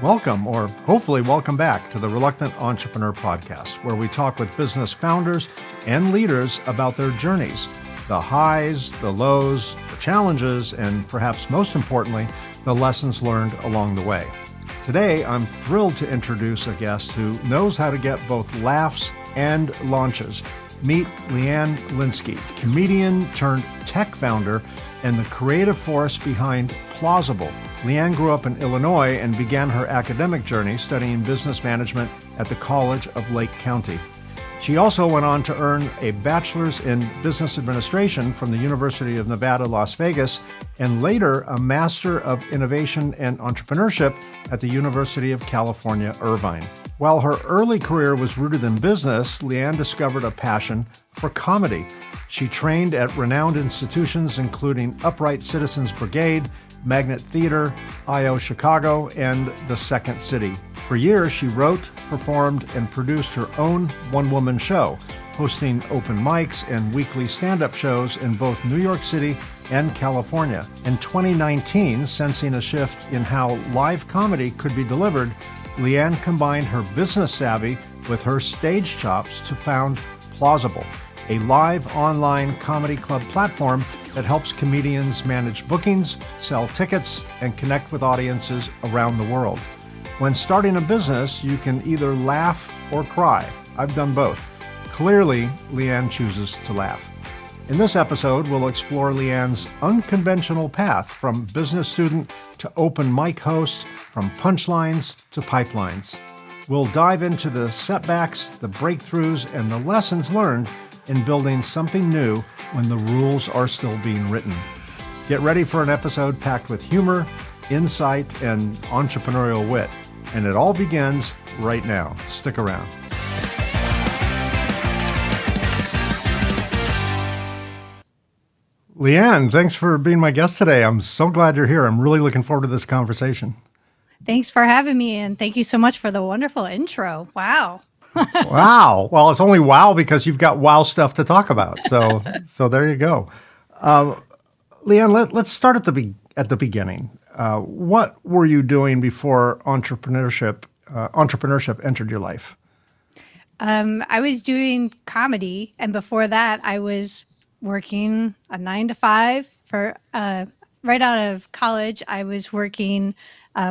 Welcome, or hopefully welcome back to the Reluctant Entrepreneur Podcast, where we talk with business founders and leaders about their journeys, the highs, the lows, the challenges, and perhaps most importantly, the lessons learned along the way. Today, I'm thrilled to introduce a guest who knows how to get both laughs and launches. Meet Leanne Linsky, comedian turned tech founder and the creative force behind Plauzzable. Leanne grew up in Illinois and began her academic journey studying business management at the College of Lake County. She also went on to earn a bachelor's in business administration from the University of Nevada, Las Vegas, and later a Master of Innovation and Entrepreneurship at the University of California, Irvine. While her early career was rooted in business, Leanne discovered a passion for comedy. She trained at renowned institutions including Upright Citizens Brigade, Magnet Theater, I.O. Chicago, and The Second City. For years, she wrote, performed, and produced her own one-woman show, hosting open mics and weekly stand-up shows in both New York City and California. In 2019, sensing a shift in how live comedy could be delivered, Leanne combined her business savvy with her stage chops to found Plauzzable, a live online comedy club platform that helps comedians manage bookings, sell tickets, and connect with audiences around the world. When starting a business, you can either laugh or cry. I've done both. Clearly, Leanne chooses to laugh. In this episode, we'll explore Leanne's unconventional path from business student to open mic host, from punchlines to pipelines. We'll dive into the setbacks, the breakthroughs, and the lessons learned in building something new when the rules are still being written. Get ready for an episode packed with humor, insight, and entrepreneurial wit. And it all begins right now. Stick around. Leanne, thanks for being my guest today. I'm so glad you're here. I'm really looking forward to this conversation. Thanks for having me, and thank you so much for the wonderful intro. Wow. Wow. Well, it's only wow because you've got wow stuff to talk about. So there you go. Leanne, let's start at the beginning. What were you doing before entrepreneurship entered your life? I was doing comedy, and before that, I was working a 9 to 5 for right out of college. I was working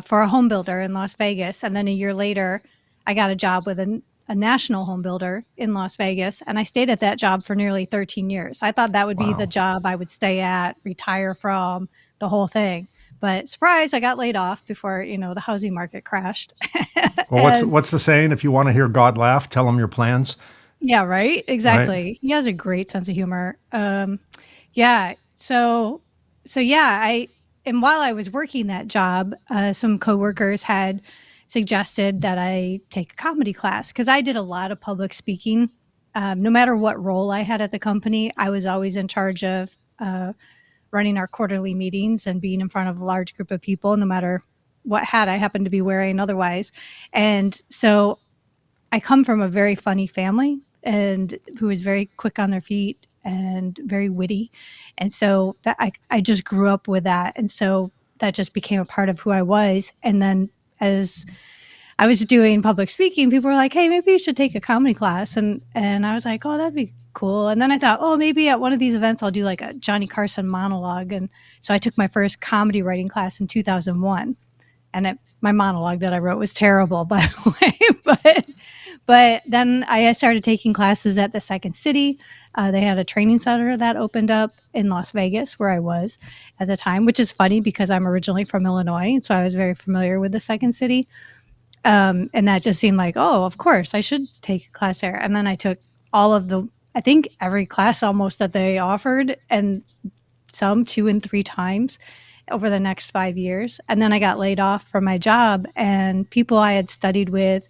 for a home builder in Las Vegas, and then a year later, I got a job with a national home builder in Las Vegas, and I stayed at that job for nearly 13 years. I thought that would be the job I would stay at, retire from, the whole thing. But surprise, I got laid off before, the housing market crashed. Well, what's the saying? If you want to hear God laugh, tell him your plans. Yeah, right. Exactly. Right? He has a great sense of humor. Yeah. So yeah, and while I was working that job, some coworkers had suggested that I take a comedy class because I did a lot of public speaking. No matter what role I had at the company, I was always in charge of running our quarterly meetings and being in front of a large group of people, no matter what hat I happened to be wearing otherwise. And so I come from a very funny family and who is very quick on their feet and very witty. And so that I just grew up with that. And so that just became a part of who I was. And then as I was doing public speaking, people were like, hey, maybe you should take a comedy class. And I was like, oh, that'd be cool. And then I thought, oh, maybe at one of these events, I'll do like a Johnny Carson monologue. And so I took my first comedy writing class in 2001. And my monologue that I wrote was terrible, by the way. But then I started taking classes at the Second City. They had a training center that opened up in Las Vegas, where I was at the time, which is funny because I'm originally from Illinois. So I was very familiar with the Second City. And that just seemed like, oh, of course, I should take a class there. And then I took I think every class almost that they offered, and some 2 and 3 times over the next 5 years. And then I got laid off from my job, and people I had studied with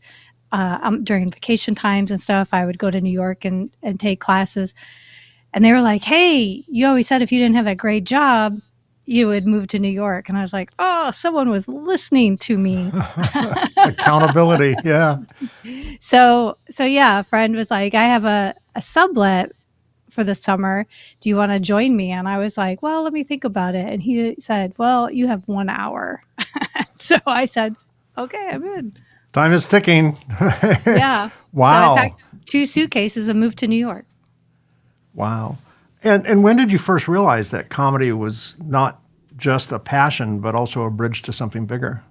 during vacation times and stuff, I would go to New York and take classes. And they were like, hey, you always said if you didn't have that great job, you would move to New York. And I was like, oh, someone was listening to me. Accountability. Yeah. So yeah, a friend was like, I have a sublet for the summer. Do you want to join me? And I was like, well, let me think about it. And he said, well, you have 1 hour. So I said, Okay, I'm in. Time is ticking. Yeah. So I Wow. packed 2 suitcases and moved to New York. Wow. And when did you first realize that comedy was not just a passion, but also a bridge to something bigger?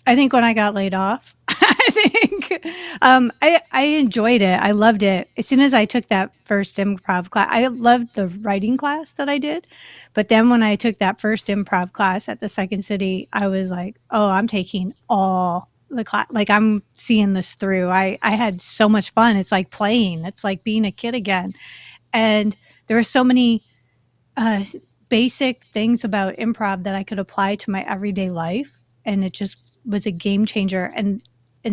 I think when I got laid off, I think I enjoyed it. I loved it. As soon as I took that first improv class, I loved the writing class that I did. But then when I took that first improv class at the Second City, I was like, oh, I'm taking all the class. Like I'm seeing this through. I had so much fun. It's like playing. It's like being a kid again. And there were so many uh, basic things about improv that I could apply to my everyday life, and it just was a game changer. And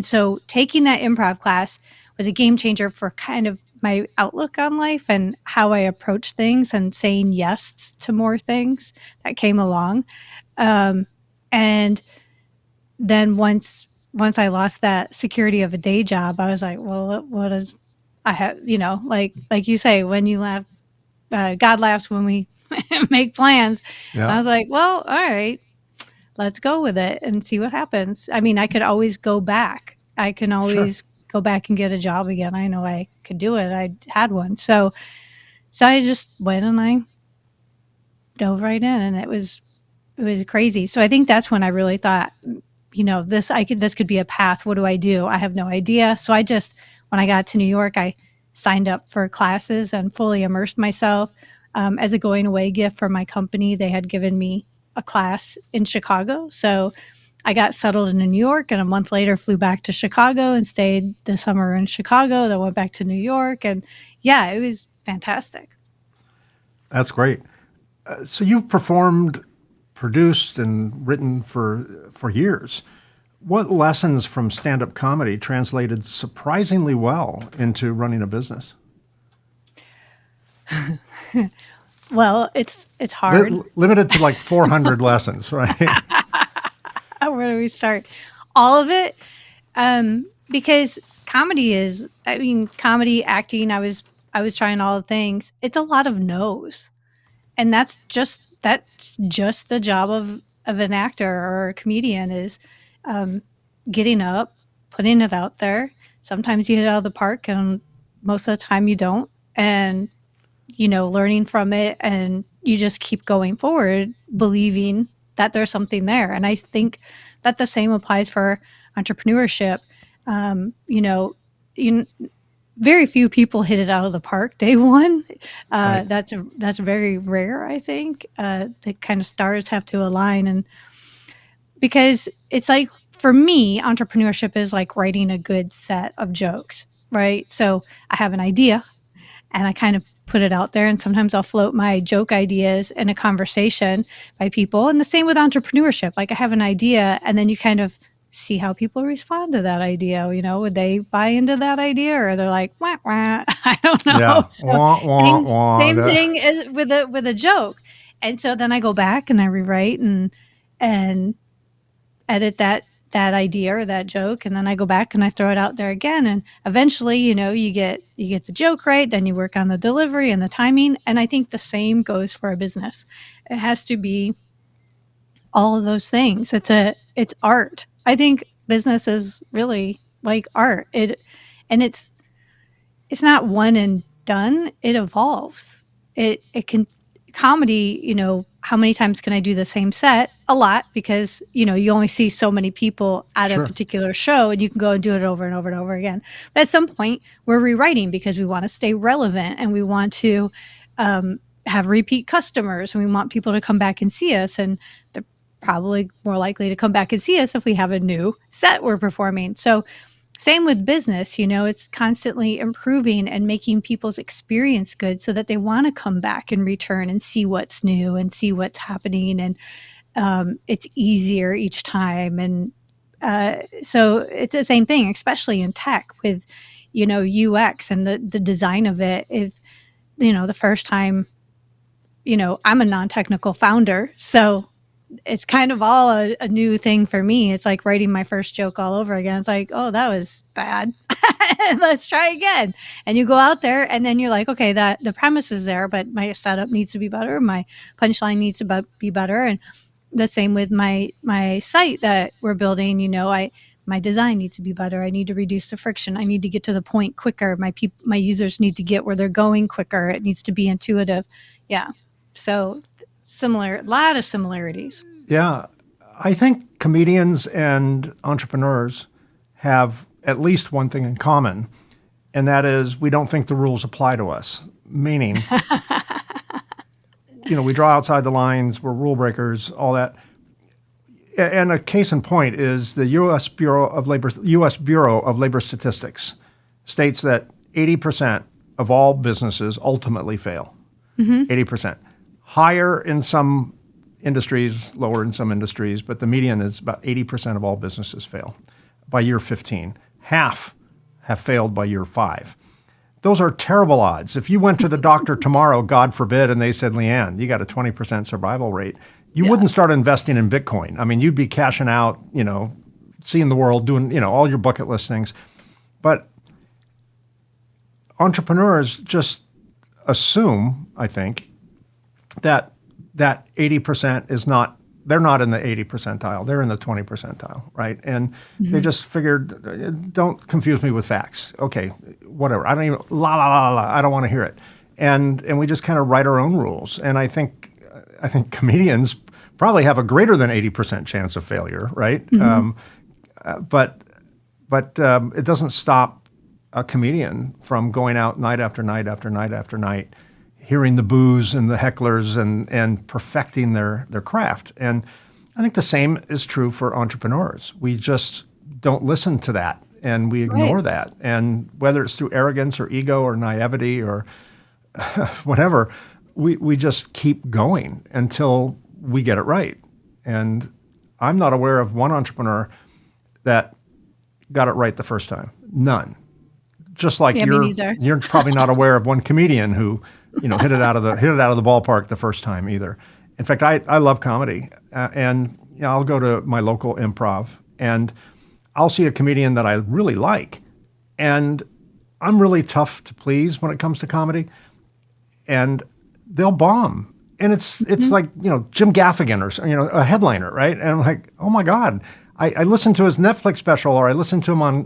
so taking that improv class was a game changer for kind of my outlook on life and how I approach things and saying yes to more things that came along. And then once I lost that security of a day job, I was like, well, what is I have, like you say, when you laugh, God laughs when we make plans. And I Yeah. was like, well, all right, let's go with it and see what happens. I mean, I could always go back. I can Sure. always go back and get a job again. I know I could do it. I had one. So I just went and I dove right in, and it was crazy. So I think that's when I really thought, this could be a path. What do I do? I have no idea. So I just, when I got to New York, I signed up for classes and fully immersed myself. As a going away gift for my company, they had given me a class in Chicago. So I got settled in New York, and a month later flew back to Chicago and stayed the summer in Chicago. Then went back to New York, and yeah, it was fantastic. That's great. So you've performed, produced, and written for years. What lessons from stand-up comedy translated surprisingly well into running a business? Well, it's hard. Limited to like 400 lessons, right? Where do we start? All of it, because comedy is. I mean, comedy, acting. I was trying all the things. It's a lot of no's, and that's just the job of an actor or a comedian is um, getting up, putting it out there. Sometimes you hit it out of the park, and most of the time you don't. And learning from it, and you just keep going forward, believing that there's something there. And I think that the same applies for entrepreneurship. Um, you know, you, very few people hit it out of the park day one. Right. That's very rare. I think the kind of stars have to align, and because it's like for me, entrepreneurship is like writing a good set of jokes, right? So I have an idea, and I kind of put it out there. And sometimes I'll float my joke ideas in a conversation by people. And the same with entrepreneurship. Like I have an idea, and then you kind of see how people respond to that idea. Would they buy into that idea, or they're like, wah, wah. I don't Yeah. know. So Wah, wah, same wah. same thing as with a joke. And so then I go back and I rewrite and edit that idea or that joke, and then I go back and I throw it out there again, and eventually you get the joke right, then you work on the delivery and the timing. And I think the same goes for a business. It has to be all of those things. It's art. I think business is really like art. It's not one and done. It evolves. It can comedy, how many times can I do the same set? A lot, because you only see so many people at a Sure. particular show, and you can go and do it over and over and over again. But at some point we're rewriting because we want to stay relevant, and we want to have repeat customers, and we want people to come back and see us, and they're probably more likely to come back and see us if we have a new set we're performing. So same with business, it's constantly improving and making people's experience good so that they want to come back and return and see what's new and see what's happening. And it's easier each time. And so it's the same thing, especially in tech with, UX and the design of it. If, the first time, I'm a non-technical founder. So it's kind of all a new thing for me. It's like writing my first joke all over again. It's like, oh, that was bad. Let's try again. And you go out there, and then you're like, okay, that the premise is there, but my setup needs to be better. My punchline needs to be better. And the same with my site that we're building. My design needs to be better. I need to reduce the friction. I need to get to the point quicker. My users need to get where they're going quicker. It needs to be intuitive. Yeah. So a lot of similarities. Yeah. I think comedians and entrepreneurs have at least one thing in common, and that is we don't think the rules apply to us. Meaning, we draw outside the lines, we're rule breakers, all that. And a case in point is the U.S. Bureau of Labor Statistics states that 80% of all businesses ultimately fail. 80%. Higher in some industries, lower in some industries, but the median is about 80% of all businesses fail by year 15. Half have failed by year 5. Those are terrible odds. If you went to the doctor tomorrow, God forbid, and they said, Leanne, you got a 20% survival rate, you wouldn't start investing in Bitcoin. I mean, you'd be cashing out, seeing the world, doing, all your bucket list things. But entrepreneurs just assume, I think, that 80% is not, they're not in the 80 percentile, they're in the 20 percentile, right? And they just figured, don't confuse me with facts. Okay, whatever. I don't even, I don't want to hear it. And we just kind of write our own rules. And I think comedians probably have a greater than 80% chance of failure, right? But it doesn't stop a comedian from going out night after night after night after night, hearing the boos and the hecklers and perfecting their craft. And I think the same is true for entrepreneurs. We just don't listen to that and we ignore that. And whether it's through arrogance or ego or naivety or whatever, we just keep going until we get it right. And I'm not aware of one entrepreneur that got it right the first time. None. Just like you're probably not aware of one comedian who, hit it out of the ballpark the first time either. In fact, I love comedy, and I'll go to my local improv and I'll see a comedian that I really like, and I'm really tough to please when it comes to comedy, and they'll bomb. And it's like, Jim Gaffigan or, a headliner, right? And I'm like, oh my God, I listened to his Netflix special, or I listened to him on,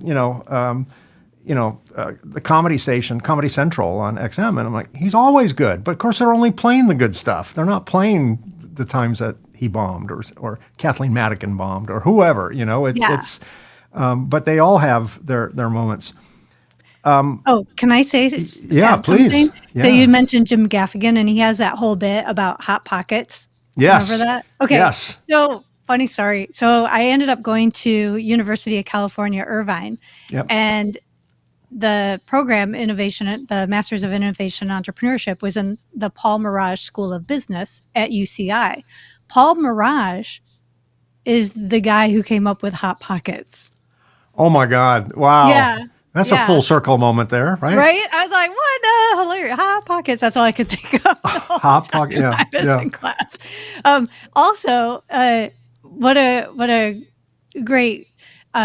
the comedy station, Comedy Central on XM. And I'm like, he's always good. But of course, they're only playing the good stuff. They're not playing the times that he bombed or Kathleen Madigan bombed or whoever, but they all have their moments. Can I say please. Something? Yeah. So you mentioned Jim Gaffigan, and he has that whole bit about Hot Pockets. Yes. Remember that? Okay. Yes. So funny story. So I ended up going to University of California, Irvine. Yep. And the program the Masters of Innovation Entrepreneurship was in the Paul Mirage School of Business at UCI. Paul Mirage is the guy who came up with Hot Pockets. Oh my God. Wow. Yeah. That's a full circle moment there, right? Right? I was like, what the hilarious Hot Pockets. That's all I could think of. Hot Pocket, yeah. I was in class. Also, what a great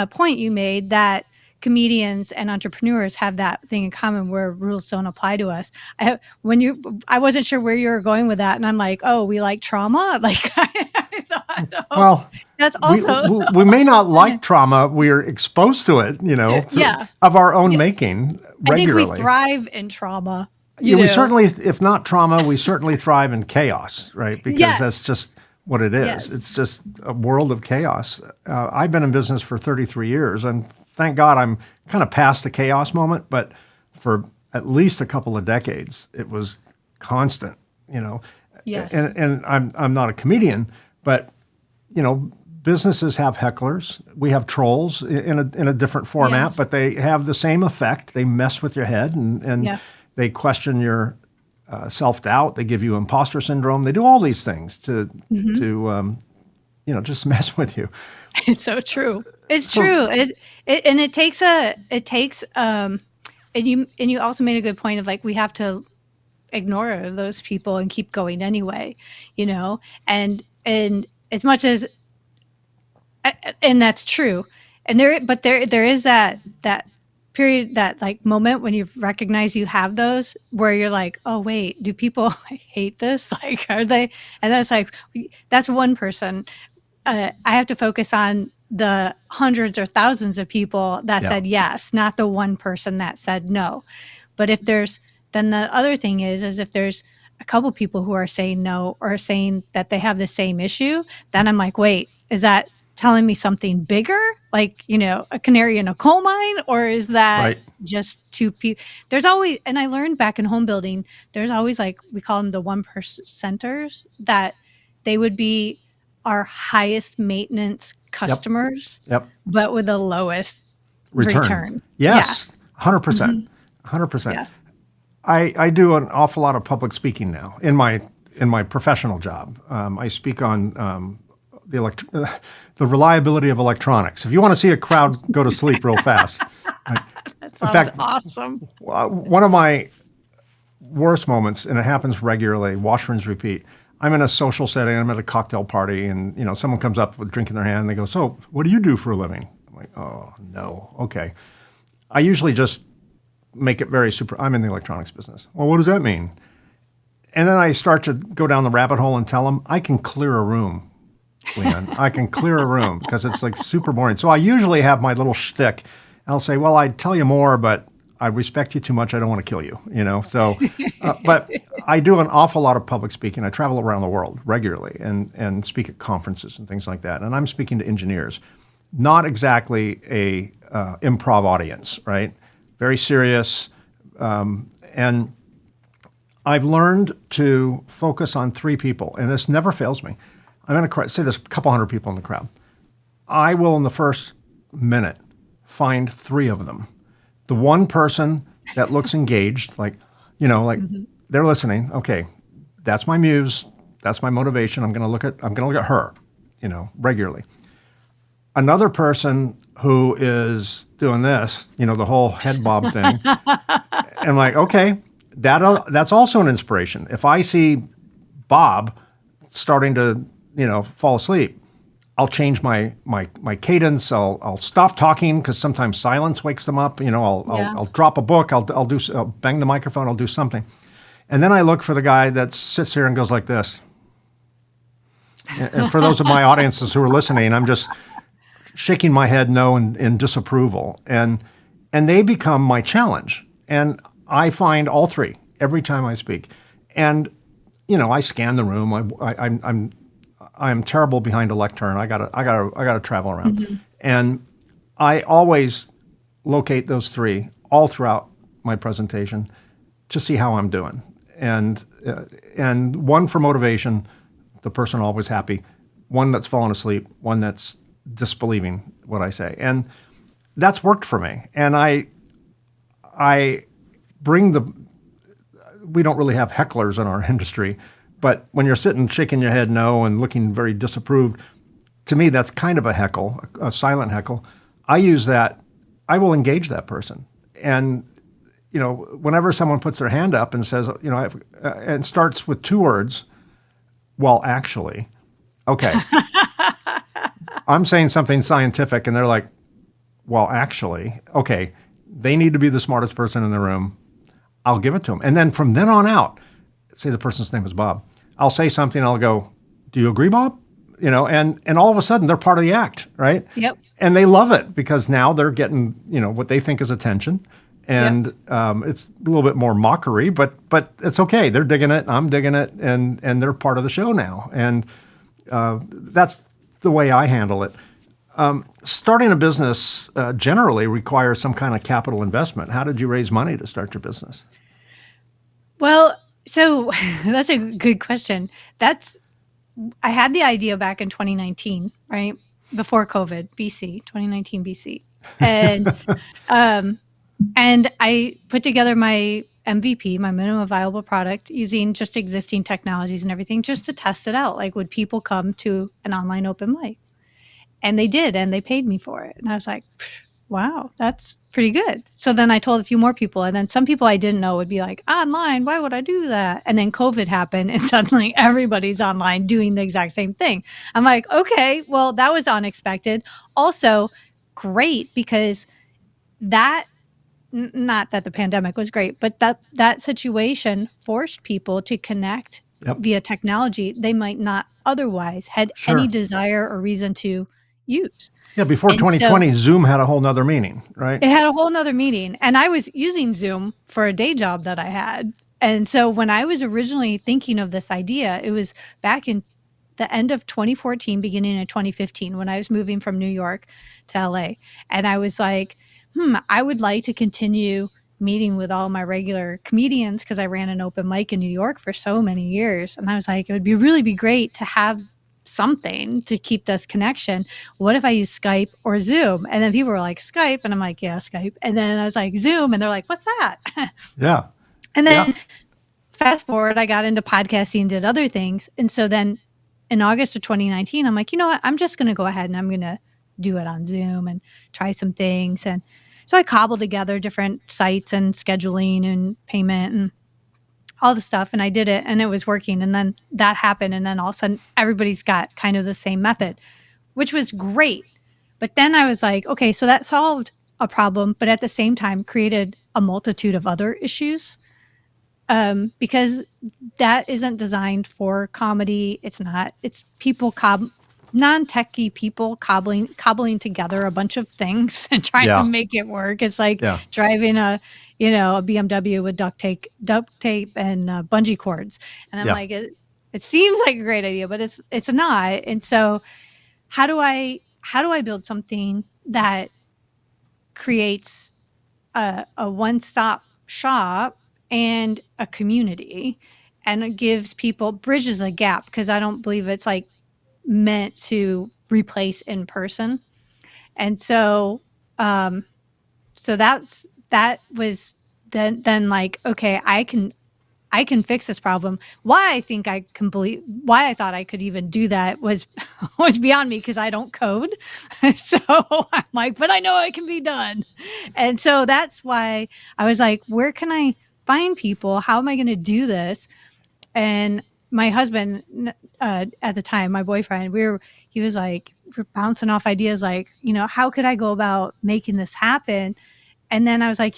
point you made, that comedians and entrepreneurs have that thing in common where rules don't apply to us. I wasn't sure where you were going with that, and I'm like, oh, we like trauma? Like, I thought, no. Well, that's also we may not like trauma. We are exposed to it, of our own making regularly. I think we thrive in trauma. We certainly, if not trauma, we certainly thrive in chaos, right? Because that's just what it is. Yes. It's just a world of chaos. I've been in business for 33 years, and thank God I'm kind of past the chaos moment, but for at least a couple of decades, it was constant, Yes. And I'm not a comedian, but, businesses have hecklers. We have trolls in a different format, but they have the same effect. They mess with your head and they question your self-doubt. They give you imposter syndrome. They do all these things to just mess with you. It's so true. It's true. It takes and you also made a good point of, like, we have to ignore those people and keep going anyway, and as much as, and that's true. And there is that period, that like moment when you recognize you have those, where you're like, oh wait, do people hate this? Like, are they? And that's like, that's one person. I have to focus on the hundreds or thousands of people that Yeah. said yes, not the one person that said no. But if there's, then the other thing is if there's a couple people who are saying no or saying that they have the same issue, then I'm like, wait, is that telling me something bigger, like, a canary in a coal mine, or is that Right. just two people? There's always, and I learned back in home building, there's always, like, we call them the 1%ers, that they would be our highest maintenance Yep. customers, Yep. but with the lowest Return. return. Yeah. Yes. 100%. hmm 100%. Yeah. I do an awful lot of public speaking now in my professional job. I speak on the reliability of electronics. If you want to see a crowd go to sleep real fast, That in sounds fact, awesome. one of my worst moments, and it happens regularly, washrooms repeat. I'm in a social setting. I'm at a cocktail party, and someone comes up with a drink in their hand, and they go, "So, what do you do for a living?" I'm like, "Oh no, okay." I usually just make it very super. I'm in the electronics business. Well, what does that mean? And then I start to go down the rabbit hole and tell them I can clear a room, Leanne. I can clear a room because it's like super boring. So I usually have my little shtick. I'll say, well, I'd tell you more, but I respect you too much. I don't want to kill you, So, but I do an awful lot of public speaking. I travel around the world regularly and speak at conferences and things like that. And I'm speaking to engineers, not exactly a improv audience, right? Very serious. And I've learned to focus on three people, and this never fails me. I'm in a crowd, say there's a couple hundred people in the crowd. I will, in the first minute, find three of them. The one person that looks engaged, like they're listening. Okay, that's my muse. That's my motivation. I'm going to look at her, regularly. Another person who is doing this, the whole head bob thing. And I'm like, okay, that's also an inspiration. If I see Bob starting to, fall asleep, I'll change my cadence. I'll stop talking because sometimes silence wakes them up. I'll drop a book. I'll bang the microphone. I'll do something, and then I look for the guy that sits here and goes like this. And for those of my audiences who are listening, I'm just shaking my head no in disapproval, and they become my challenge. And I find all three every time I speak, and I scan the room. I'm terrible behind a lectern. I gotta travel around, and I always locate those three all throughout my presentation to see how I'm doing, and one for motivation, the person always happy, one that's fallen asleep, one that's disbelieving what I say, and that's worked for me. And I bring we don't really have hecklers in our industry, but when you're sitting shaking your head no and looking very disapproved, to me that's kind of a heckle, a silent heckle. I use that. I will engage that person, and whenever someone puts their hand up and says, and starts with two words, well, actually, okay. I'm saying something scientific, and they're like, well, actually, okay, they need to be the smartest person in the room. I'll give it to them. And then from then on out, say the person's name is Bob, I'll say something, I'll go, do you agree, Bob? And all of a sudden they're part of the act, right? Yep. And they love it because now they're getting, what they think is attention. And it's a little bit more mockery, but it's okay. They're digging it, I'm digging it, and they're part of the show now. And that's the way I handle it. Starting a business generally requires some kind of capital investment. How did you raise money to start your business? Well, so that's a good question. I had the idea back in 2019, right? Before COVID, BC, 2019 BC. And and I put together my MVP, my minimum viable product, using just existing technologies and everything, just to test it out. Like, would people come to an online open mic? And they did, and they paid me for it. And I was like, wow, that's pretty good. So then I told a few more people, and then some people I didn't know would be like, online, why would I do that? And then COVID happened, and suddenly everybody's online doing the exact same thing. I'm like, okay, well, that was unexpected. Also, great, because that not that the pandemic was great, but that situation forced people to connect Yep. via technology they might not otherwise had any Sure. desire or reason to use. Yeah. Before And so 2020, Zoom had a whole nother meaning, right? it had a whole nother meaning. And I was using Zoom for a day job that I had. And so when I was originally thinking of this idea, it was back in the end of 2014, beginning of 2015, when I was moving from New York to LA. And I was like, I would like to continue meeting with all my regular comedians because I ran an open mic in New York for so many years. And I was like, it would really be great to have something to keep this connection. What if I use Skype or Zoom? And then people were like, Skype. And I'm like, yeah, Skype. And then I was like, Zoom. And they're like, what's that? Yeah. And Yeah. then fast forward, I got into podcasting, did other things. And so then in August of 2019, I'm like, you know what? I'm just going to go ahead and I'm going to do it on Zoom and try some things. And so I cobbled together different sites and scheduling and payment and all the stuff. And I did it and it was working. And then that happened. And then all of a sudden, everybody's got kind of the same method, which was great. But then I was like, okay, so that solved a problem, but at the same time created a multitude of other issues. Because that isn't designed for comedy. It's not. It's people non-techie people cobbling together a bunch of things and trying to Yeah. make it work. It's like Yeah. driving a BMW with duct tape and bungee cords. And I'm Yeah. like, it seems like a great idea, but it's not. And so how do I build something that creates a one-stop shop and a community, and it gives people bridges a gap, because I don't believe it's like meant to replace in person. And so that was then like, okay, I can fix this problem. Why I thought I could even do that was was beyond me, because I don't code. So I'm like, but I know it can be done. And so that's why I was like, where can I find people? How am I going to do this? And my husband, at the time, my boyfriend, he was like, we're bouncing off ideas like, how could I go about making this happen? And then I was like,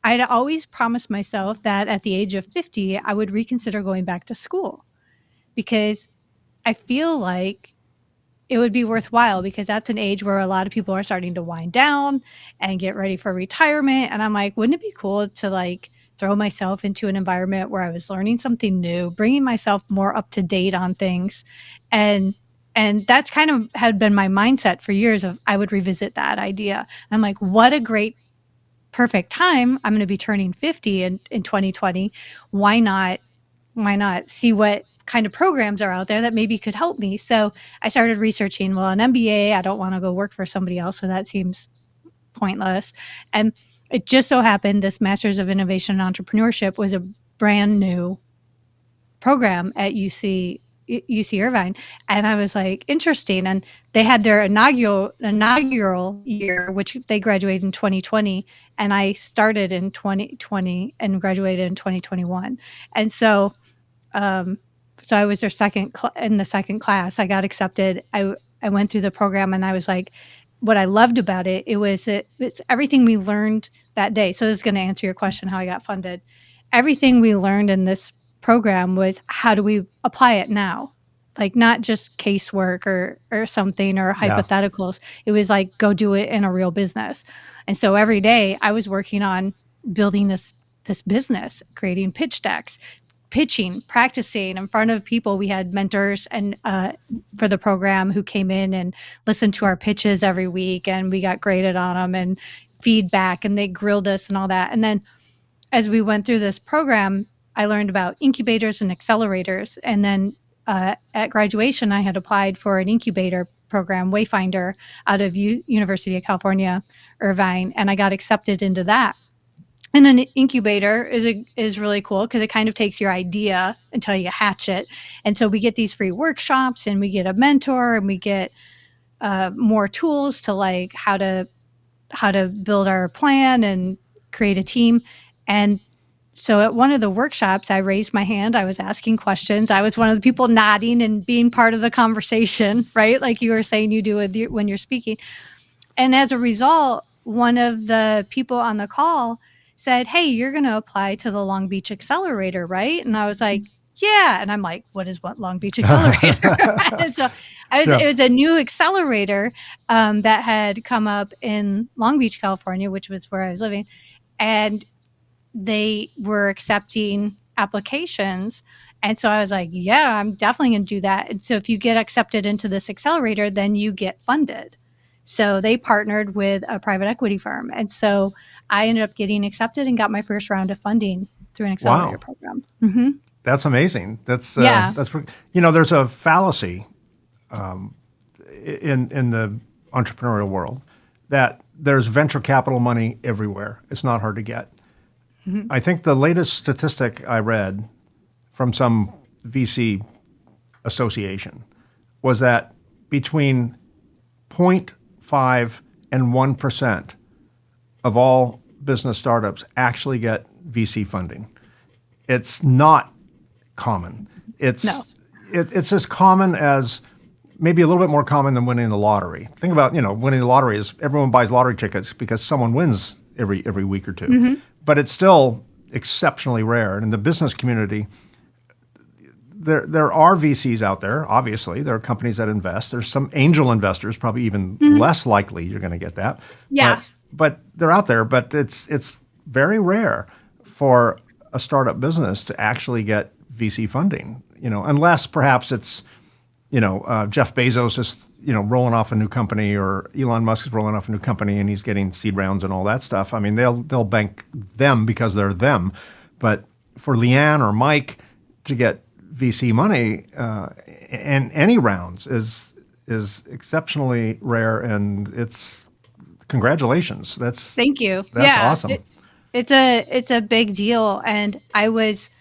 I'd always promised myself that at the age of 50, I would reconsider going back to school, because I feel like it would be worthwhile, because that's an age where a lot of people are starting to wind down and get ready for retirement. And I'm like, wouldn't it be cool to like throw myself into an environment where I was learning something new, bringing myself more up to date on things. And that's kind of had been my mindset for years of I would revisit that idea. And I'm like, what a great perfect time. I'm going to be turning 50 in 2020. Why not see what kind of programs are out there that maybe could help me? So I started researching, well, an MBA, I don't want to go work for somebody else, so that seems pointless. And it just so happened this Masters of Innovation Entrepreneurship was a brand new program at UC Irvine. And I was like, interesting. And they had their inaugural year, which they graduated in 2020. And I started in 2020 and graduated in 2021. And so I was their in the second class. I got accepted. I went through the program, and I was like, what I loved about it's everything we learned that day. So this is going to answer your question, how I got funded. Everything we learned in this program was, how do we apply it now? Like, not just casework or something, or hypotheticals. It was like, go do it in a real business. And so every day I was working on building this business, creating pitch decks, pitching, practicing in front of people. We had mentors and for the program who came in and listened to our pitches every week, and we got graded on them and feedback, and they grilled us and all that. And then as we went through this program, I learned about incubators and accelerators. And then at graduation, I had applied for an incubator program, Wayfinder, out of University of California, Irvine, and I got accepted into that. And an incubator is really cool, because it kind of takes your idea until you hatch it. And so we get these free workshops, and we get a mentor, and we get more tools to like how to build our plan and create a team. And so at one of the workshops, I raised my hand. I was asking questions. I was one of the people nodding and being part of the conversation, right? Like you were saying you do when you're speaking. And as a result, one of the people on the call said, "Hey, you're going to apply to the Long Beach Accelerator, right?" And I was like, "Yeah." And I'm like, what Long Beach Accelerator?" And so it was a new accelerator that had come up in Long Beach, California, which was where I was living. And they were accepting applications. And so I was like, yeah, I'm definitely going to do that. And so if you get accepted into this accelerator, then you get funded. So they partnered with a private equity firm. And so I ended up getting accepted and got my first round of funding through an accelerator Wow. program. That's amazing. That's Yeah. there's a fallacy in the entrepreneurial world that there's venture capital money everywhere. It's not hard to get. I think the latest statistic I read from some VC association was that between 0.5 and 1% of all business startups actually get VC funding. It's not common. No. It's as common as maybe a little bit more common than winning the lottery. Think about, winning the lottery is everyone buys lottery tickets because someone wins every week or two. But it's still exceptionally rare. And in the business community, there are VCs out there. Obviously, there are companies that invest. There's some angel investors, probably even less likely you're going to get that. Yeah. But they're out there. But it's very rare for a startup business to actually get VC funding. Unless perhaps it's Jeff Bezos is rolling off a new company, or Elon Musk is rolling off a new company and he's getting seed rounds and all that stuff. I mean, they'll bank them because they're them. But for Leanne or Mike to get VC money and any rounds is exceptionally rare, and it's congratulations. Thank you. That's awesome. It's a big deal, and I was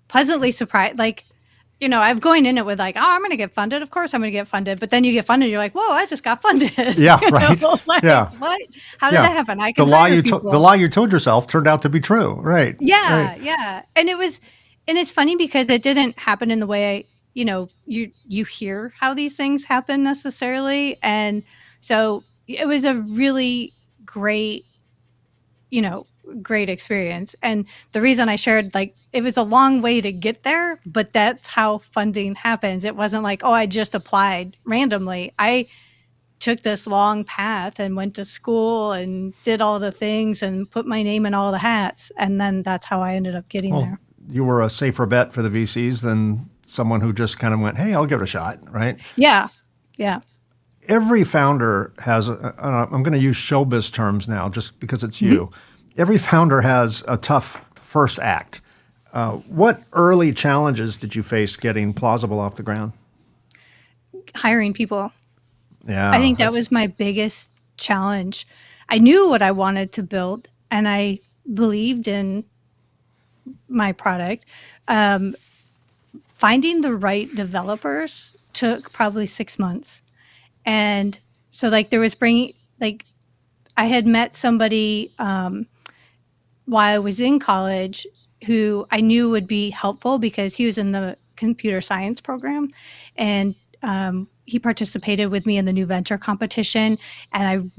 pleasantly surprised. Like, I'm going in it with like, oh, I'm going to get funded. Of course, I'm going to get funded. But then you get funded, you're like, whoa, I just got funded. Yeah, right. Like, yeah. What? How did that happen? I can the lie you told yourself turned out to be true. Right. Yeah, right. yeah. And it's funny because it didn't happen in the way you hear how these things happen necessarily. And so it was a really great great experience. And the reason I shared, like, it was a long way to get there, but that's how funding happens. It wasn't like, oh, I just applied randomly. I took this long path and went to school and did all the things and put my name in all the hats. And then that's how I ended up getting there. You were a safer bet for the VCs than someone who just kind of went, hey, I'll give it a shot, right? Yeah. Yeah. Every founder has, I'm going to use showbiz terms now just because it's you. Every founder has a tough first act. What early challenges did you face getting Plauzzable off the ground? Hiring people. Yeah, I think that was my biggest challenge. I knew what I wanted to build, and I believed in my product. Finding the right developers took probably 6 months. And so, like, I had met somebody while I was in college who I knew would be helpful because he was in the computer science program, and he participated with me in the new venture competition. And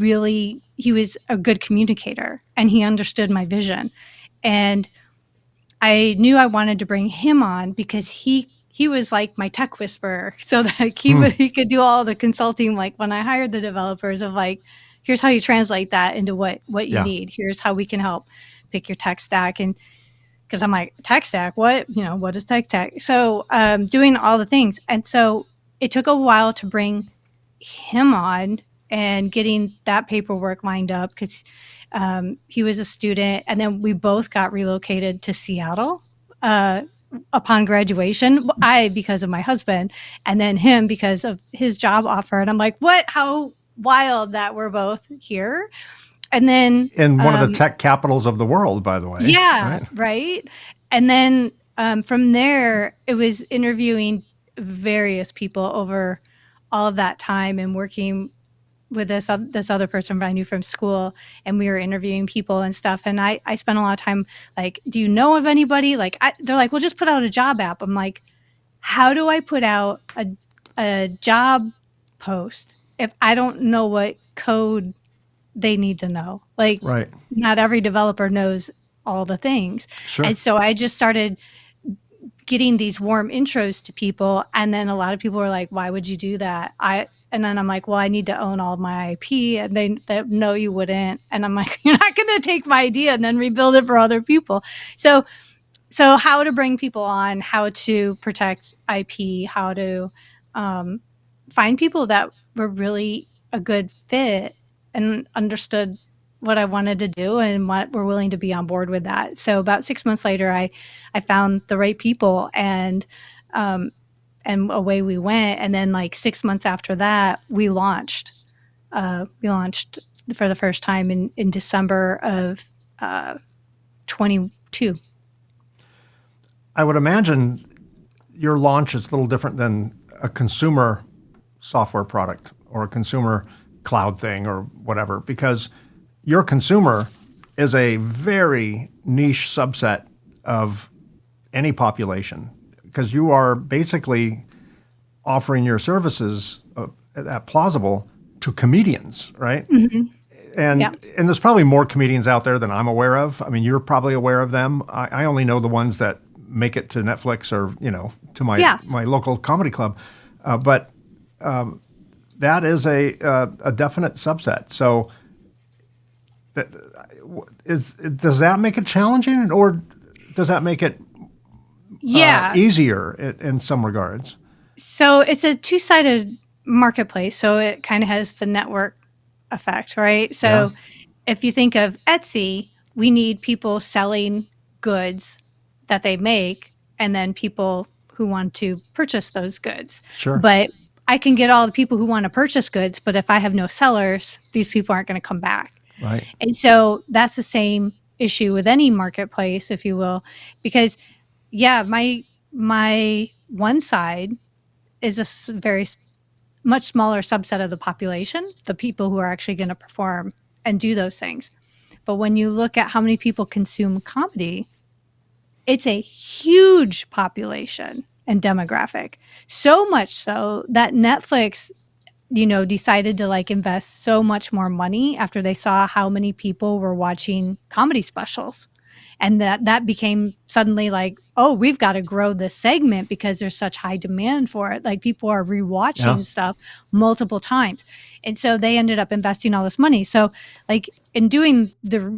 he was a good communicator, and he understood my vision. And I knew I wanted to bring him on because he was like my tech whisperer. So that he could do all the consulting. Like, when I hired the developers, of like, here's how you translate that into what you need. Here's how we can help pick your tech stack. And because I'm like, tech stack, what is tech stack? So doing all the things. And so it took a while to bring him on and getting that paperwork lined up, because he was a student, and then we both got relocated to Seattle upon graduation. I, because of my husband, and then him because of his job offer. And I'm like, what? How wild that we're both here. And then in one of the tech capitals of the world, by the way. Yeah, right. And then from there, it was interviewing various people over all of that time, and working with this other person I knew from school, and we were interviewing people and stuff. And I spent a lot of time like, do you know of anybody? Like, they're like, well, just put out a job app. I'm like, how do I put out a job post if I don't know what code they need to know. Like, Right. not every developer knows all the things. Sure. And so I just started getting these warm intros to people. And then a lot of people were like, why would you do that? And then I'm like, well, I need to own all of my IP. And they no, you wouldn't. And I'm like, you're not going to take my idea and then rebuild it for other people. So how to bring people on, how to protect IP, how to find people that were really a good fit and understood what I wanted to do and what were willing to be on board with that. So about 6 months later, I found the right people, and away we went. And then like 6 months after that, we launched. We launched for the first time in December of 22. I would imagine your launch is a little different than a consumer software product or a consumer cloud thing or whatever, because your consumer is a very niche subset of any population, because you are basically offering your services at Plauzzable to comedians, right? Mm-hmm. And Yeah. and there's probably more comedians out there than I'm aware of. I mean, you're probably aware of them. I only know the ones that make it to Netflix or, to my local comedy club. But that is a definite subset. So does that make it challenging, or does that make it easier in some regards? So it's a two-sided marketplace. So it kind of has the network effect, right? So if you think of Etsy, we need people selling goods that they make, and then people who want to purchase those goods. Sure. But I can get all the people who want to purchase goods, but if I have no sellers, these people aren't going to come back. Right. And so that's the same issue with any marketplace, if you will, because my one side is a very much smaller subset of the population, the people who are actually going to perform and do those things. But when you look at how many people consume comedy, it's a huge population and demographic. So much so that Netflix, decided to like invest so much more money after they saw how many people were watching comedy specials. And that became suddenly like, oh, we've got to grow this segment because there's such high demand for it. Like, people are rewatching stuff multiple times. And so they ended up investing all this money. So like, in doing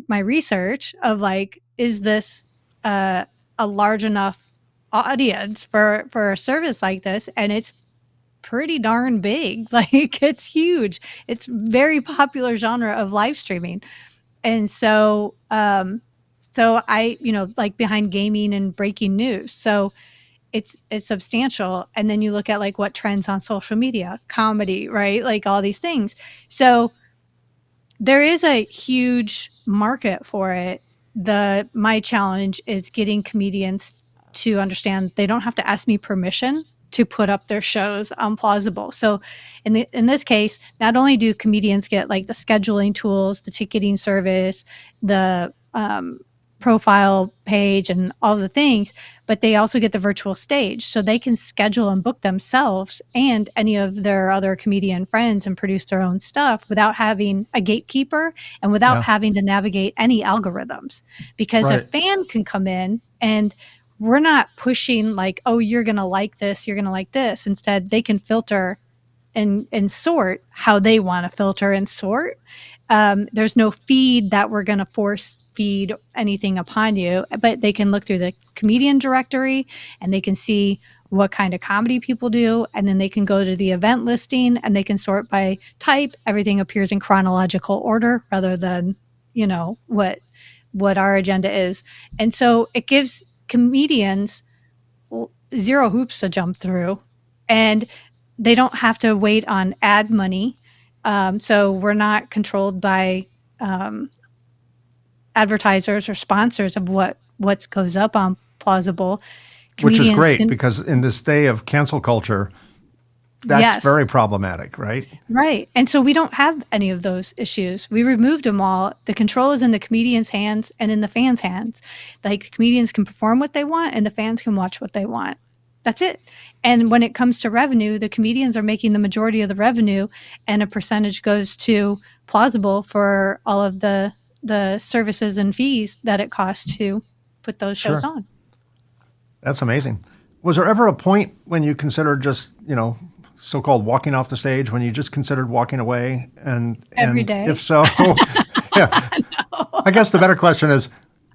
my research of like, is this a large enough audience for a service like this? And it's pretty darn big. Like, it's huge. It's very popular genre of live streaming. And so I, like behind gaming and breaking news. So it's substantial. And then you look at like what trends on social media, comedy, right? Like all these things. So there is a huge market for it. My challenge is getting comedians to understand they don't have to ask me permission to put up their shows on Plauzzable. So in this case, not only do comedians get like the scheduling tools, the ticketing service, the profile page and all the things, but they also get the virtual stage. So they can schedule and book themselves and any of their other comedian friends and produce their own stuff without having a gatekeeper and without having to navigate any algorithms. Because a fan can come in and we're not pushing like, oh, you're going to like this, you're going to like this. Instead, they can filter and sort how they want to filter and sort. There's no feed that we're going to force feed anything upon you, but they can look through the comedian directory and they can see what kind of comedy people do. And then they can go to the event listing and they can sort by type. Everything appears in chronological order rather than, what our agenda is. And so it gives comedians zero hoops to jump through, and they don't have to wait on ad money. So we're not controlled by advertisers or sponsors of what goes up on Plauzzable. Which is great because in this day of cancel culture, that's very problematic, right? Right. And so we don't have any of those issues. We removed them all. The control is in the comedian's hands and in the fans' hands. Like, the comedians can perform what they want and the fans can watch what they want. That's it. And when it comes to revenue, the comedians are making the majority of the revenue, and a percentage goes to Plauzzable for all of the services and fees that it costs to put those shows Sure. on. That's amazing. Was there ever a point when you considered just, so-called walking off the stage, when you just considered walking away? Every And day. if so, yeah. I guess the better question is,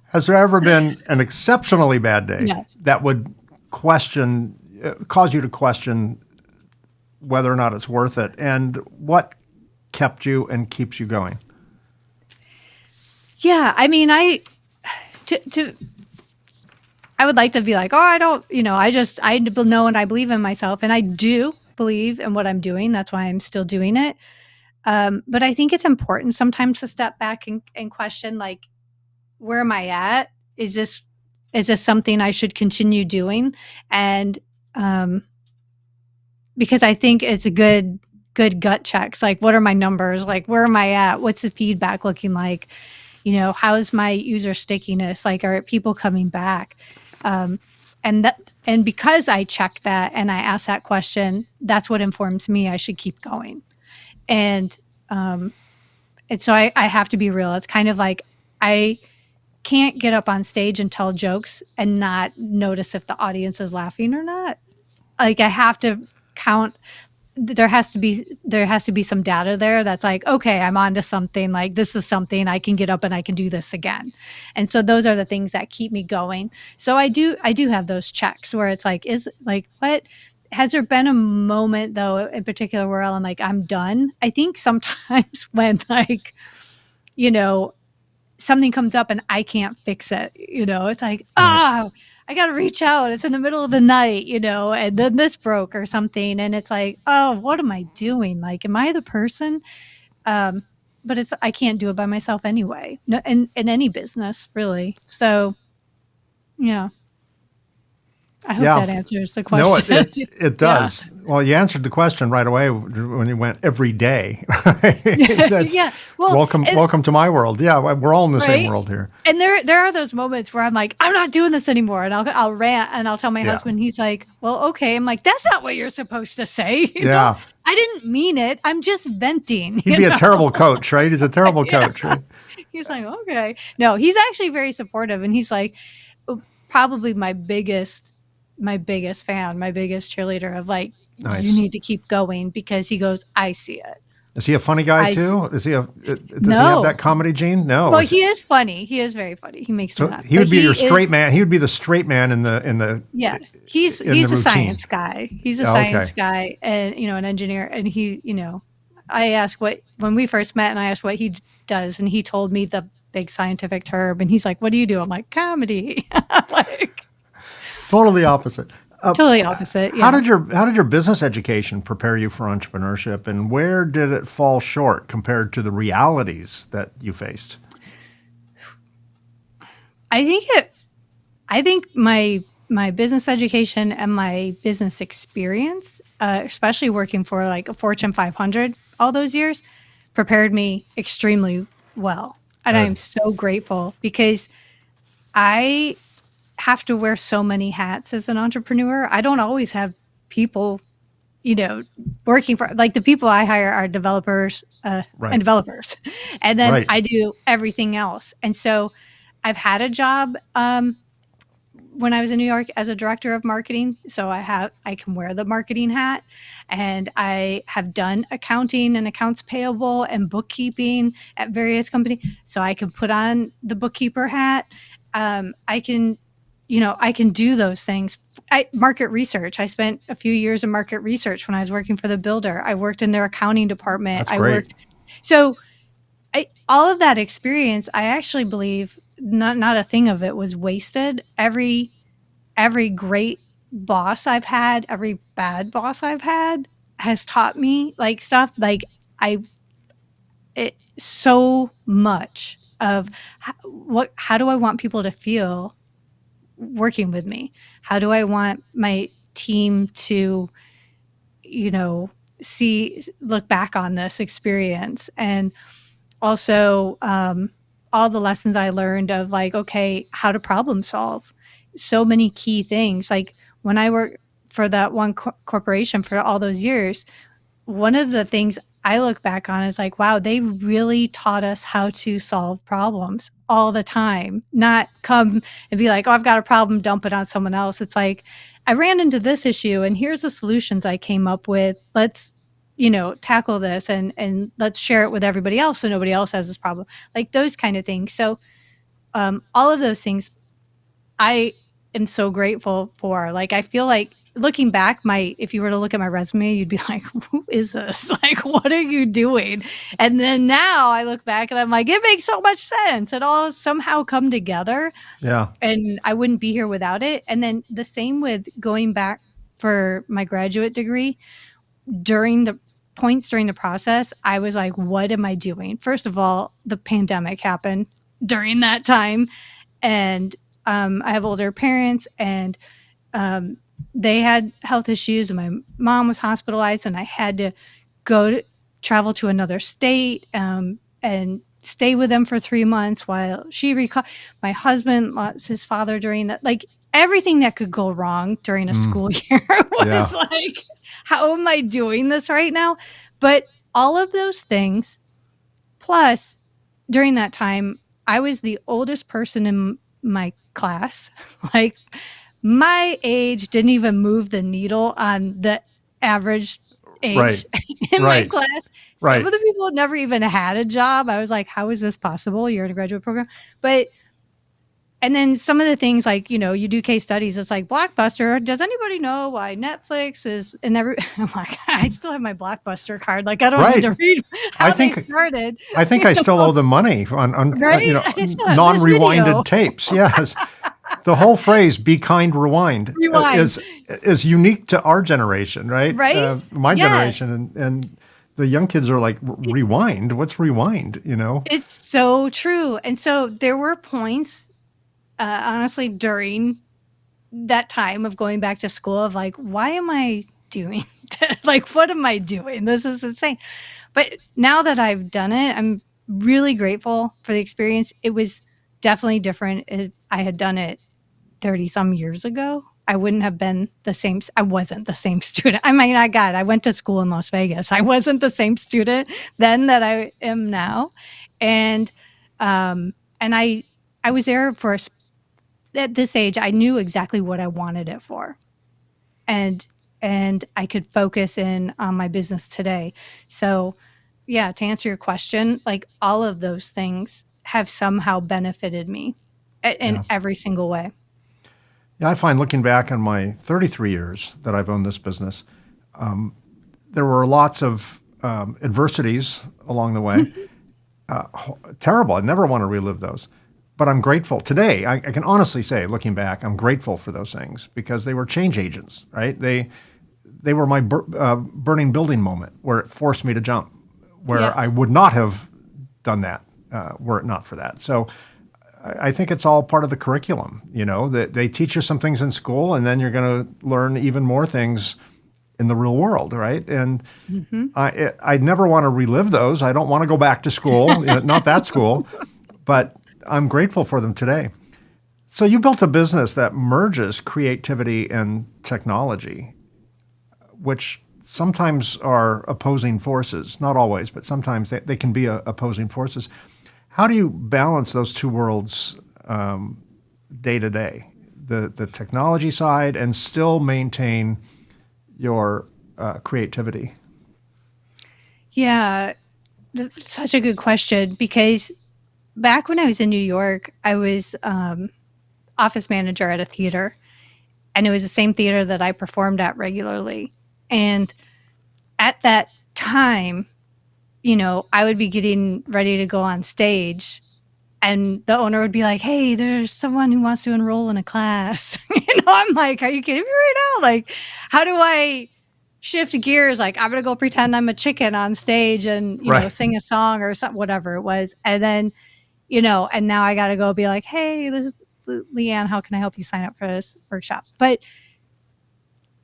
has there ever been an exceptionally bad day No. that would cause you to question whether or not it's worth it? And what kept you and keeps you going? Yeah, I mean, I would like to be like, oh, I don't, I know and I believe in myself, and I do believe in what I'm doing. That's why I'm still doing it. But I think it's important sometimes to step back and question, like, where am I at? Is this something I should continue doing? And because I think it's a good gut checks. Like, what are my numbers? Like, where am I at? What's the feedback looking like? How's my user stickiness? Like, are people coming back? And because I check that and I ask that question, that's what informs me I should keep going. And so I have to be real. It's kind of like I can't get up on stage and tell jokes and not notice if the audience is laughing or not. Like, I have to count. There has to be some data there that's like, okay, I'm onto something. Like, this is something I can get up and I can do this again. And so those are the things that keep me going. So I do have those checks where it's like, what has there been a moment though in particular where I'm like, I'm done? I think sometimes when, like, something comes up and I can't fix it, it's like, Right. I got to reach out. It's in the middle of the night, and then this broke or something. And it's like, oh, what am I doing? Like, am I the person? But I can't do it by myself anyway, no, in any business really. So, yeah, I hope Yeah. that answers the No, question. it Yeah. does. Well, you answered the question right away when you went every day. That's Yeah. Well, welcome to my world. Yeah, we're all in the same right. world here. And there are those moments where I'm like, I'm not doing this anymore, and I'll rant and I'll tell my Yeah. husband. He's like, well, okay. I'm like, that's not what you're supposed to say. Don't. Yeah. I didn't mean it. I'm just venting. He'd be a terrible coach, right? He's a terrible Yeah. coach, right? He's like, okay. No, he's actually very supportive, and he's like, probably my biggest fan, my biggest cheerleader of like, you Nice. need to keep going, because he goes, I see it. Is he a funny guy I see. too? Does he have No. that comedy gene? No. Well, he is funny. He is very funny. He makes me So laugh. he But would be your he straight is. man. He would be the straight man in the Yeah, in the he's a routine. science guy. He's a Yeah, science okay. guy, and an engineer. And I asked when we first met, and I asked what he does, and he told me the big scientific term. And he's like, "What do you do?" I'm like, "Comedy." Like, Totally opposite. totally opposite. How Yeah. did your business education prepare you for entrepreneurship, and where did it fall short compared to the realities that you faced? I think my business education and my business experience, especially working for like a Fortune 500 all those years, prepared me extremely well. And I am Good. so grateful, because I have to wear so many hats as an entrepreneur. I don't always have people, you know, working for, like, the people I hire are developers, and Right. developers, and then Right. I do everything else. And so I've had a job when I was in New York as a director of marketing. So I can wear the marketing hat, and I have done accounting and accounts payable and bookkeeping at various companies. So I can put on the bookkeeper hat. I can, I can do those things. Market research. I spent a few years in market research when I was working for the builder. I worked in their accounting department. That's great. So all of that experience, I actually believe not a thing of it was wasted. Every great boss I've had, every bad boss I've had has taught me like stuff like I it so much of how do I want people to feel working with me? How do I want my team to, you know, look back on this experience? And also all the lessons I learned of, like, okay, how to problem solve so many key things. Like, when I work for that one corporation for all those years, one of the things I look back on is like, wow, they really taught us how to solve problems all the time, not come and be like, oh, I've got a problem, dump it on someone else. It's like, I ran into this issue and here's the solutions I came up with. Let's, tackle this and let's share it with everybody else so nobody else has this problem. Like those kind of things. So all of those things I am so grateful for. Like, I feel like looking back, if you were to look at my resume, you'd be like, who is this? Like, what are you doing? And then now I look back and I'm like, it makes so much sense. It all somehow come together. Yeah. And I wouldn't be here without it. And then the same with going back for my graduate degree. During the process, I was like, what am I doing? First of all, the pandemic happened during that time. And I have older parents, and they had health issues, and my mom was hospitalized, and I had to travel to another state and stay with them for 3 months while she recovered. My husband lost his father during that. Like, everything that could go wrong during a school year was like, how am I doing this right now? But all of those things, plus during that time, I was the oldest person in my class. Like, my age didn't even move the needle on the average age in my class. Some of the people had never even had a job. I was like, how is this possible? You're in a graduate program. And then some of the things, like, you do case studies. It's like, Blockbuster. Does anybody know why Netflix is in every? I'm like, I still have my Blockbuster card. Like, I don't need to read how they started. I think I still owe them money on non-rewinded tapes. Yes. The whole phrase "be kind, rewind" is unique to our generation, right? Right. My generation, and the young kids are like, rewind? What's rewind? It's so true. And so there were points, honestly, during that time of going back to school of like, why am I doing that? Like, what am I doing? This is insane. But now that I've done it, I'm really grateful for the experience. It was definitely different. If I had done it 30 some years ago, I wouldn't have been the same. I wasn't the same student. I mean, I went to school in Las Vegas. I wasn't the same student then that I am now. And I was there at this age, I knew exactly what I wanted it for. And I could focus in on my business today. So yeah, to answer your question, like, all of those things have somehow benefited me in every single way. Yeah, I find, looking back on my 33 years that I've owned this business, there were lots of adversities along the way. Terrible. I never want to relive those. But I'm grateful. Today, I can honestly say, looking back, I'm grateful for those things because they were change agents, right? They were my burning building moment where it forced me to jump, where I would not have done that were it not for that. So I think it's all part of the curriculum, that they teach you some things in school, and then you're going to learn even more things in the real world, right? And I never want to relive those. I don't want to go back to school, not that school, but I'm grateful for them today. So you built a business that merges creativity and technology, which sometimes are opposing forces, not always, but sometimes they can be opposing forces. How do you balance those two worlds day to day, the technology side, and still maintain your creativity? Yeah, such a good question, because back when I was in New York, I was office manager at a theater, and it was the same theater that I performed at regularly. And at that time, I would be getting ready to go on stage, and the owner would be like, hey, there's someone who wants to enroll in a class. I'm like, are you kidding me right now? Like, how do I shift gears? Like, I'm going to go pretend I'm a chicken on stage and, sing a song or something, whatever it was. And then, and now I got to go be like, hey, this is Leanne. How can I help you sign up for this workshop? But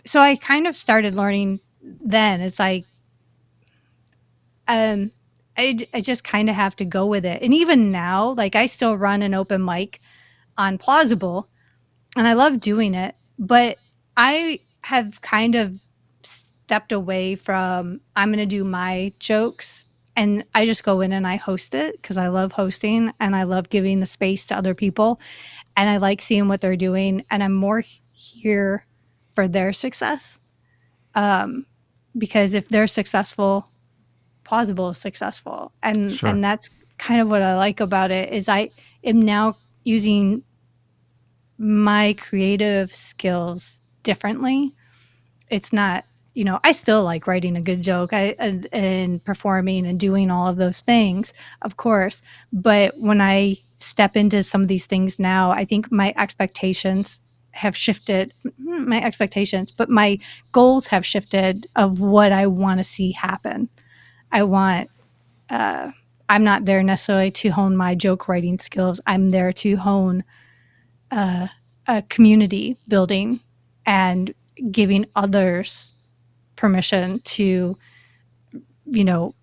so I kind of started learning then. It's like, I just kind of have to go with it. And even now, like, I still run an open mic on Plauzzable, and I love doing it. But I have kind of stepped away from, I'm going to do my jokes, and I just go in and I host it because I love hosting and I love giving the space to other people, and I like seeing what they're doing, and I'm more here for their success. Because if they're successful, Plauzzable is successful. Sure. And that's kind of what I like about it is I am now using my creative skills differently. It's not, I still like writing a good joke and performing and doing all of those things, of course. But when I step into some of these things now, I think my expectations have shifted. My expectations, but my goals have shifted of what I want to see happen. I want, I'm not there necessarily to hone my joke writing skills. I'm there to hone a community building and giving others permission to, you know,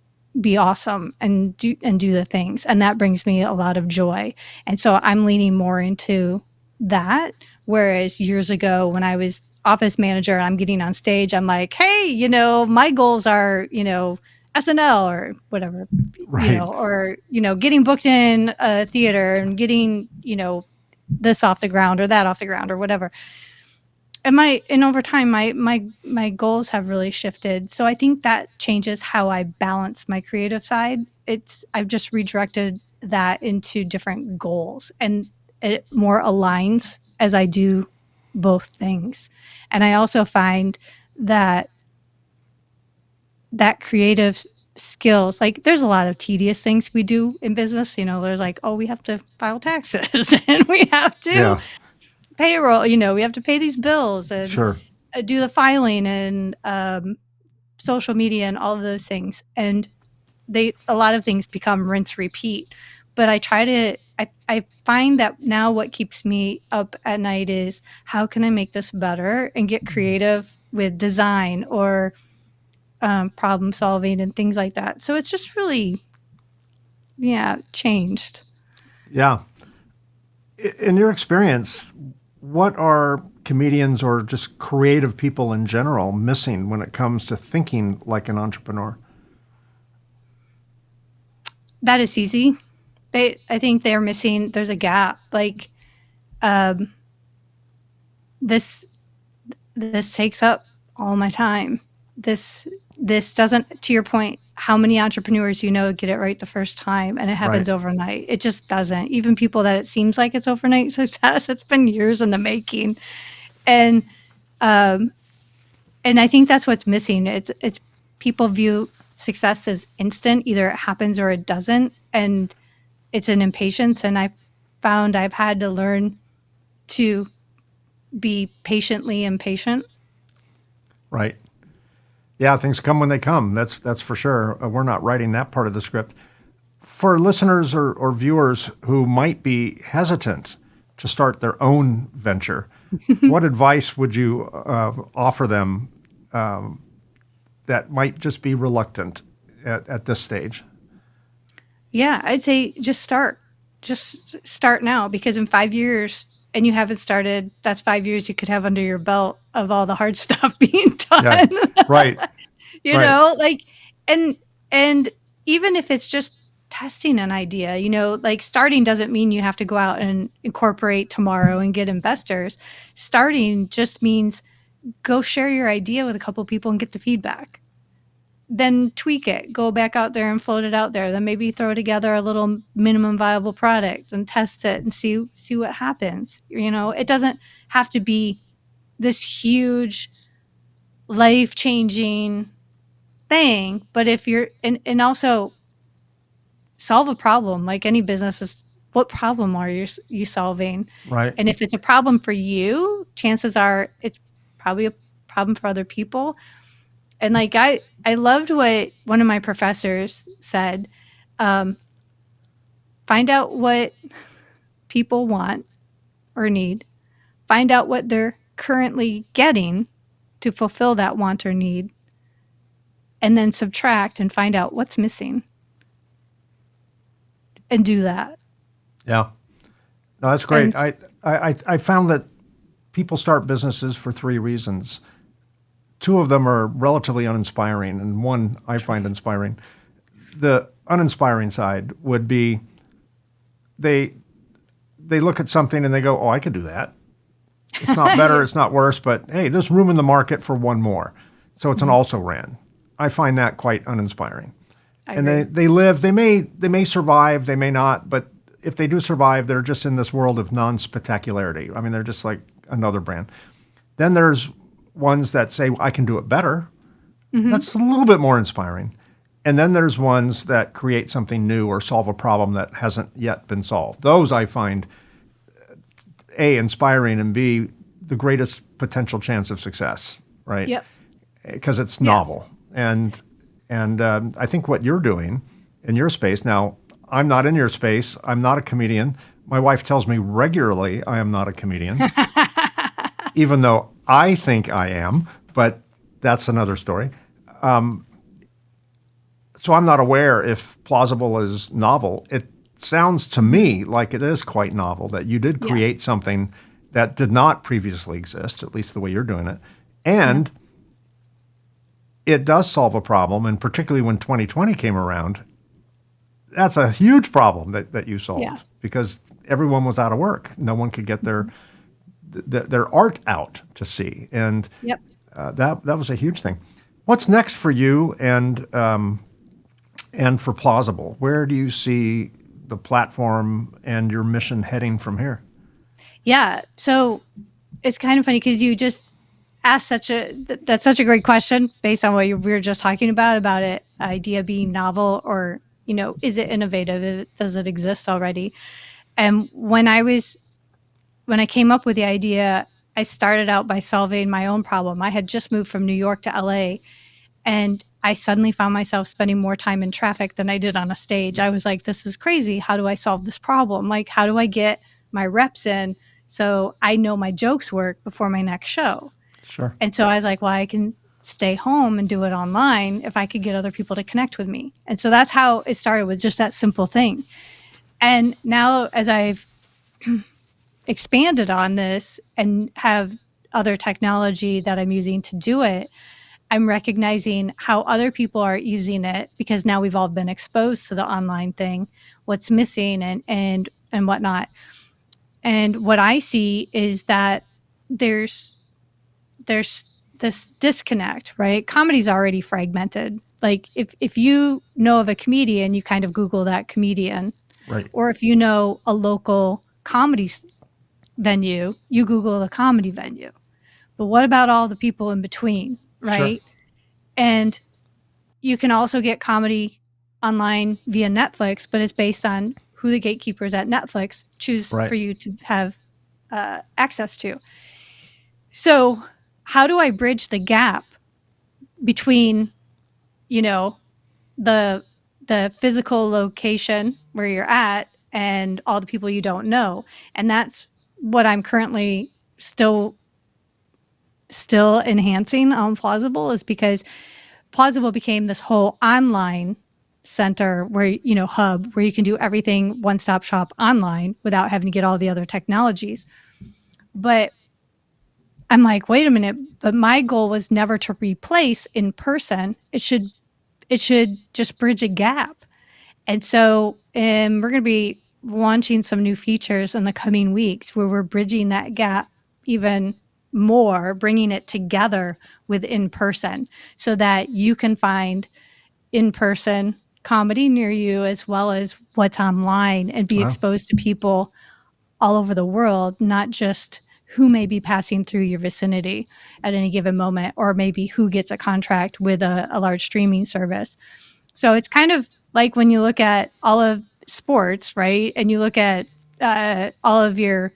be awesome and do the things. And that brings me a lot of joy. And so I'm leaning more into that. Whereas years ago when I was office manager and I'm getting on stage, I'm like, hey, my goals are, SNL or whatever, Right. or, getting booked in a theater and getting, this off the ground or that off the ground or whatever. And over time my goals have really shifted, so I think that changes how I balance my creative side. I've just redirected that into different goals, and it more aligns as I do both things. And I also find that creative skills, like there's a lot of tedious things we do in business, there's like, oh, we have to file taxes and we have to Yeah. payroll, we have to pay these bills and Sure. do the filing and social media and all of those things. And a lot of things become rinse repeat. But I find that now what keeps me up at night is how can I make this better and get creative with design or problem solving and things like that. So it's just really, changed. Yeah. In your experience, what are comedians or just creative people in general missing when it comes to thinking like an entrepreneur? That is easy. I think they're missing. There's a gap. Like this takes up all my time. This doesn't, to your point, how many entrepreneurs get it right the first time and it happens Right. overnight. It just doesn't. Even people that it seems like it's overnight success, it's been years in the making. And and I think that's what's missing. It's people view success as instant, either it happens or it doesn't, and it's an impatience. And I found I've had to learn to be patiently impatient. Right. Yeah, things come when they come. That's for sure. We're not writing that part of the script. For listeners or viewers who might be hesitant to start their own venture, what advice would you offer them that might just be reluctant at this stage? Yeah, I'd say just start. Just start now, because in 5 years, and you haven't started, that's 5 years you could have under your belt of all the hard stuff being Yeah. done. Right. Right. Like, and and even if it's just testing an idea, like starting doesn't mean you have to go out and incorporate tomorrow and get investors. Starting just means go share your idea with a couple people and get the feedback. Then tweak it, go back out there and float it out there. Then maybe throw together a little minimum viable product and test it and see what happens. It doesn't have to be this huge life-changing thing, but if you're and also solve a problem. Like any business is, what problem are you solving? Right. And if it's a problem for you, chances are it's probably a problem for other people. And like I loved what one of my professors said. Um, find out what people want or need. Find out what they're currently getting to fulfill that want or need, and then subtract and find out what's missing and do that. Yeah. No, that's great. And I found that people start businesses for three reasons. two of them are relatively uninspiring, and one I find inspiring. The uninspiring side would be they look at something and they go, "Oh, I could do that. It's not better, it's not worse, but hey, there's room in the market for one more." So it's an also ran. I find that quite uninspiring. And they live. They may survive. They may not. But if they do survive, they're just in this world of non-spectacularity. I mean, they're just like another brand. Then there's ones that say, I can do it better. That's a little bit more inspiring. And then there's ones that create something new or solve a problem that hasn't yet been solved. Those I find, A, inspiring, and B, the greatest potential chance of success, right? Yep. Because it's novel. And I think what you're doing in your space, now, I'm not in your space. I'm not a comedian. My wife tells me regularly I am not a comedian, even though I think I am, but that's another story. So I'm not aware if Plauzzable is novel. It sounds to me like it is quite novel, that you did create something that did not previously exist, at least the way you're doing it. And it does solve a problem, and particularly when 2020 came around, that's a huge problem that you solved because everyone was out of work. No one could get their art out to see, and that was a huge thing. What's next for you and for Plauzzable? Where do you see the platform and your mission heading from here? Yeah, so it's kind of funny because you just asked that's such a great question based on what we were just talking about it, idea being novel, or is it innovative? Does it exist already? And when I came up with the idea, I started out by solving my own problem. I had just moved from New York to LA, and I suddenly found myself spending more time in traffic than I did on a stage. I was like, this is crazy. How do I solve this problem? Like, how do I get my reps in so I know my jokes work before my next show? Sure. And so I was like, well, I can stay home and do it online if I could get other people to connect with me. And so that's how it started, with just that simple thing. And now as I've expanded on this and have other technology that I'm using to do it, I'm recognizing how other people are using it, because now we've all been exposed to the online thing, what's missing and whatnot. And what I see is that there's this disconnect, right? Comedy's already fragmented. Like if you know of a comedian, you kind of Google that comedian. Right. Or if you know a local comedy venue, you Google the comedy venue. But what about all the people in between, right? Sure. And you can also get comedy online via Netflix, but it's based on who the gatekeepers at Netflix choose for you to have access to. So how do I bridge the gap between, the physical location where you're at and all the people you don't know? And that's what I'm currently still enhancing on Plauzzable, is because Plauzzable became this whole online center where, hub, where you can do everything one-stop shop online without having to get all the other technologies. But I'm like, wait a minute, but my goal was never to replace in person. It should just bridge a gap. And so we're going to be launching some new features in the coming weeks where we're bridging that gap even more, bringing it together with in-person so that you can find in-person comedy near you as well as what's online, and be exposed to people all over the world, not just who may be passing through your vicinity at any given moment, or maybe who gets a contract with a large streaming service. So it's kind of like when you look at all of sports, right? And you look at all of your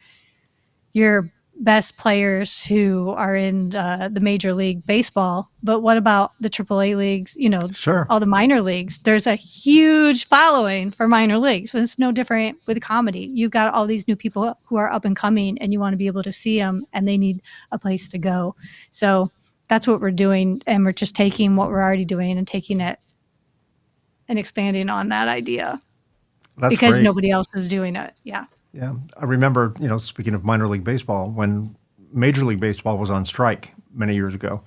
best players who are in the Major League Baseball. But what about the AAA leagues, Sure. all the minor leagues? There's a huge following for minor leagues. So it's no different with comedy. You've got all these new people who are up and coming, and you want to be able to see them, and they need a place to go. So that's what we're doing. And we're just taking what we're already doing and taking it and expanding on that idea. That's because great. nobody else is doing it. Yeah. Yeah. I remember, speaking of minor league baseball, when Major League Baseball was on strike many years ago,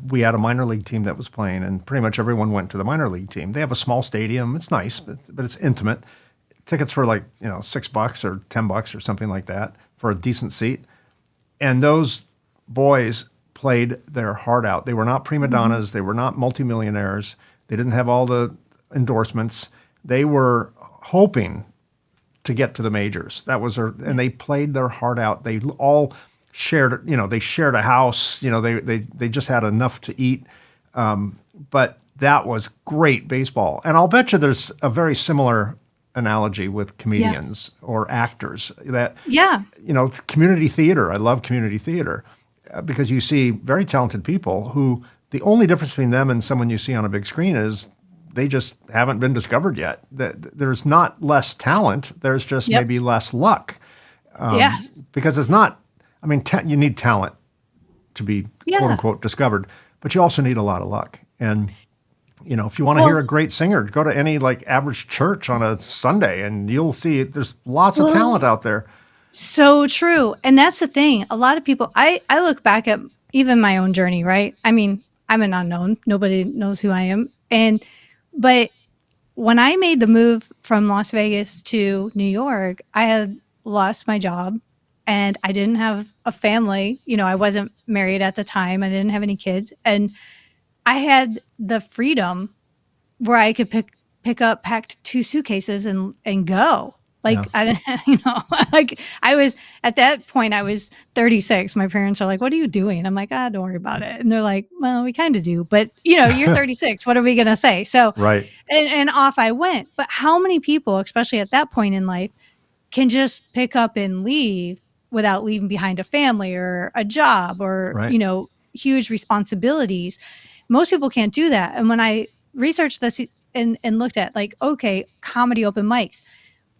we had a minor league team that was playing, and pretty much everyone went to the minor league team. They have a small stadium. It's nice, but it's intimate. Tickets were like, $6 or $10 or something like that for a decent seat. And those boys played their heart out. They were not prima donnas. Mm-hmm. They were not multimillionaires. They didn't have all the endorsements. They were hoping to get to the majors. And they played their heart out. They all shared, they shared a house. They just had enough to eat. But that was great baseball. And I'll bet you there's a very similar analogy with comedians or actors that, community theater. I love community theater because you see very talented people who the only difference between them and someone you see on a big screen is they just haven't been discovered yet. There's not less talent. There's just maybe less luck. Because it's not, you need talent to be quote unquote discovered, but you also need a lot of luck. And if you want to hear a great singer, go to any average church on a Sunday and you'll see there's lots of talent out there. So true. And that's the thing. A lot of people, I look back at even my own journey, right? I'm an unknown. Nobody knows who I am. But when I made the move from Las Vegas to New York, I had lost my job and I didn't have a family. I wasn't married at the time. I didn't have any kids. And I had the freedom where I could pack 2 suitcases and go. I was at that point, I was 36. My parents are like, "What are you doing?" I'm like, "Don't worry about it." And they're like, "Well, we kind of do, but you're 36. What are we going to say?" So, right. And off I went. But how many people, especially at that point in life, can just pick up and leave without leaving behind a family or a job or, huge responsibilities? Most people can't do that. And when I researched this and looked at comedy open mics,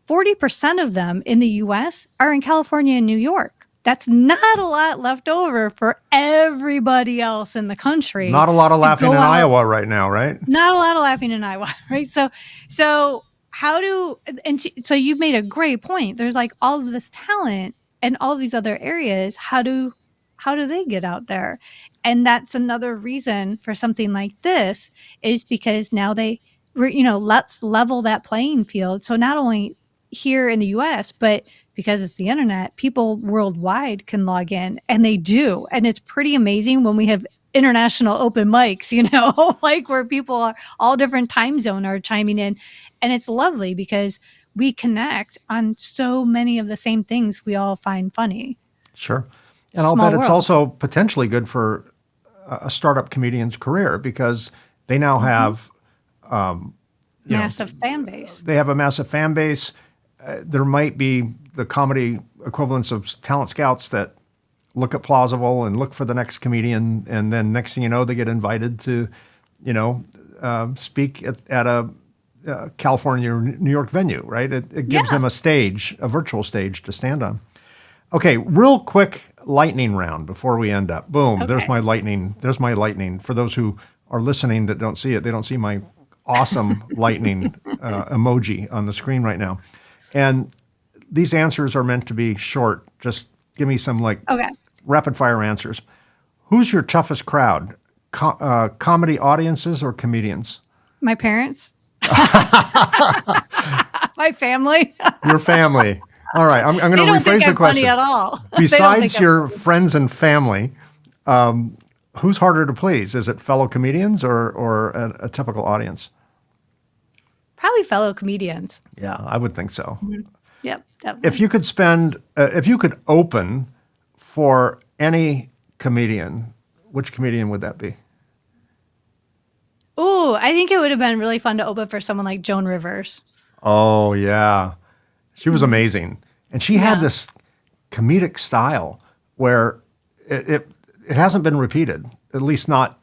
40% of them in the U.S. are in California and New York. That's not a lot left over for everybody else in the country. Not a lot of laughing in Iowa right now, right? Not a lot of laughing in Iowa, right? So you've made a great point. There's all of this talent and all of these other areas. How do they get out there? And that's another reason for something like this is because now let's level that playing field. So not only here in the US, but because it's the internet, people worldwide can log in and they do. And it's pretty amazing when we have international open mics, where people are all different time zone are chiming in. And it's lovely because we connect on so many of the same things we all find funny. Sure. And I'll bet it's also potentially good for a startup comedian's career because they now have massive fan base. They have a massive fan base. There might be the comedy equivalents of talent scouts that look at Plauzzable and look for the next comedian, and then next thing you know, they get invited to, speak at a California or New York venue, right? It gives them a stage, a virtual stage to stand on. Okay, real quick lightning round before we end up. Boom, okay. There's my lightning. For those who are listening that don't see it, they don't see my awesome lightning emoji on the screen right now. And these answers are meant to be short. Just give me some rapid fire answers. Who's your toughest crowd? Comedy audiences or comedians? My parents. My family. Your family. All right, I'm going to rephrase the question. Funny at all. Besides your friends and family, who's harder to please? Is it fellow comedians or a typical audience? Probably fellow comedians. Yeah, I would think so. Mm-hmm. Yep. Definitely. If you could open for any comedian, which comedian would that be? Oh, I think it would have been really fun to open for someone like Joan Rivers. Oh, yeah. She was amazing. And she had this comedic style where it hasn't been repeated, at least not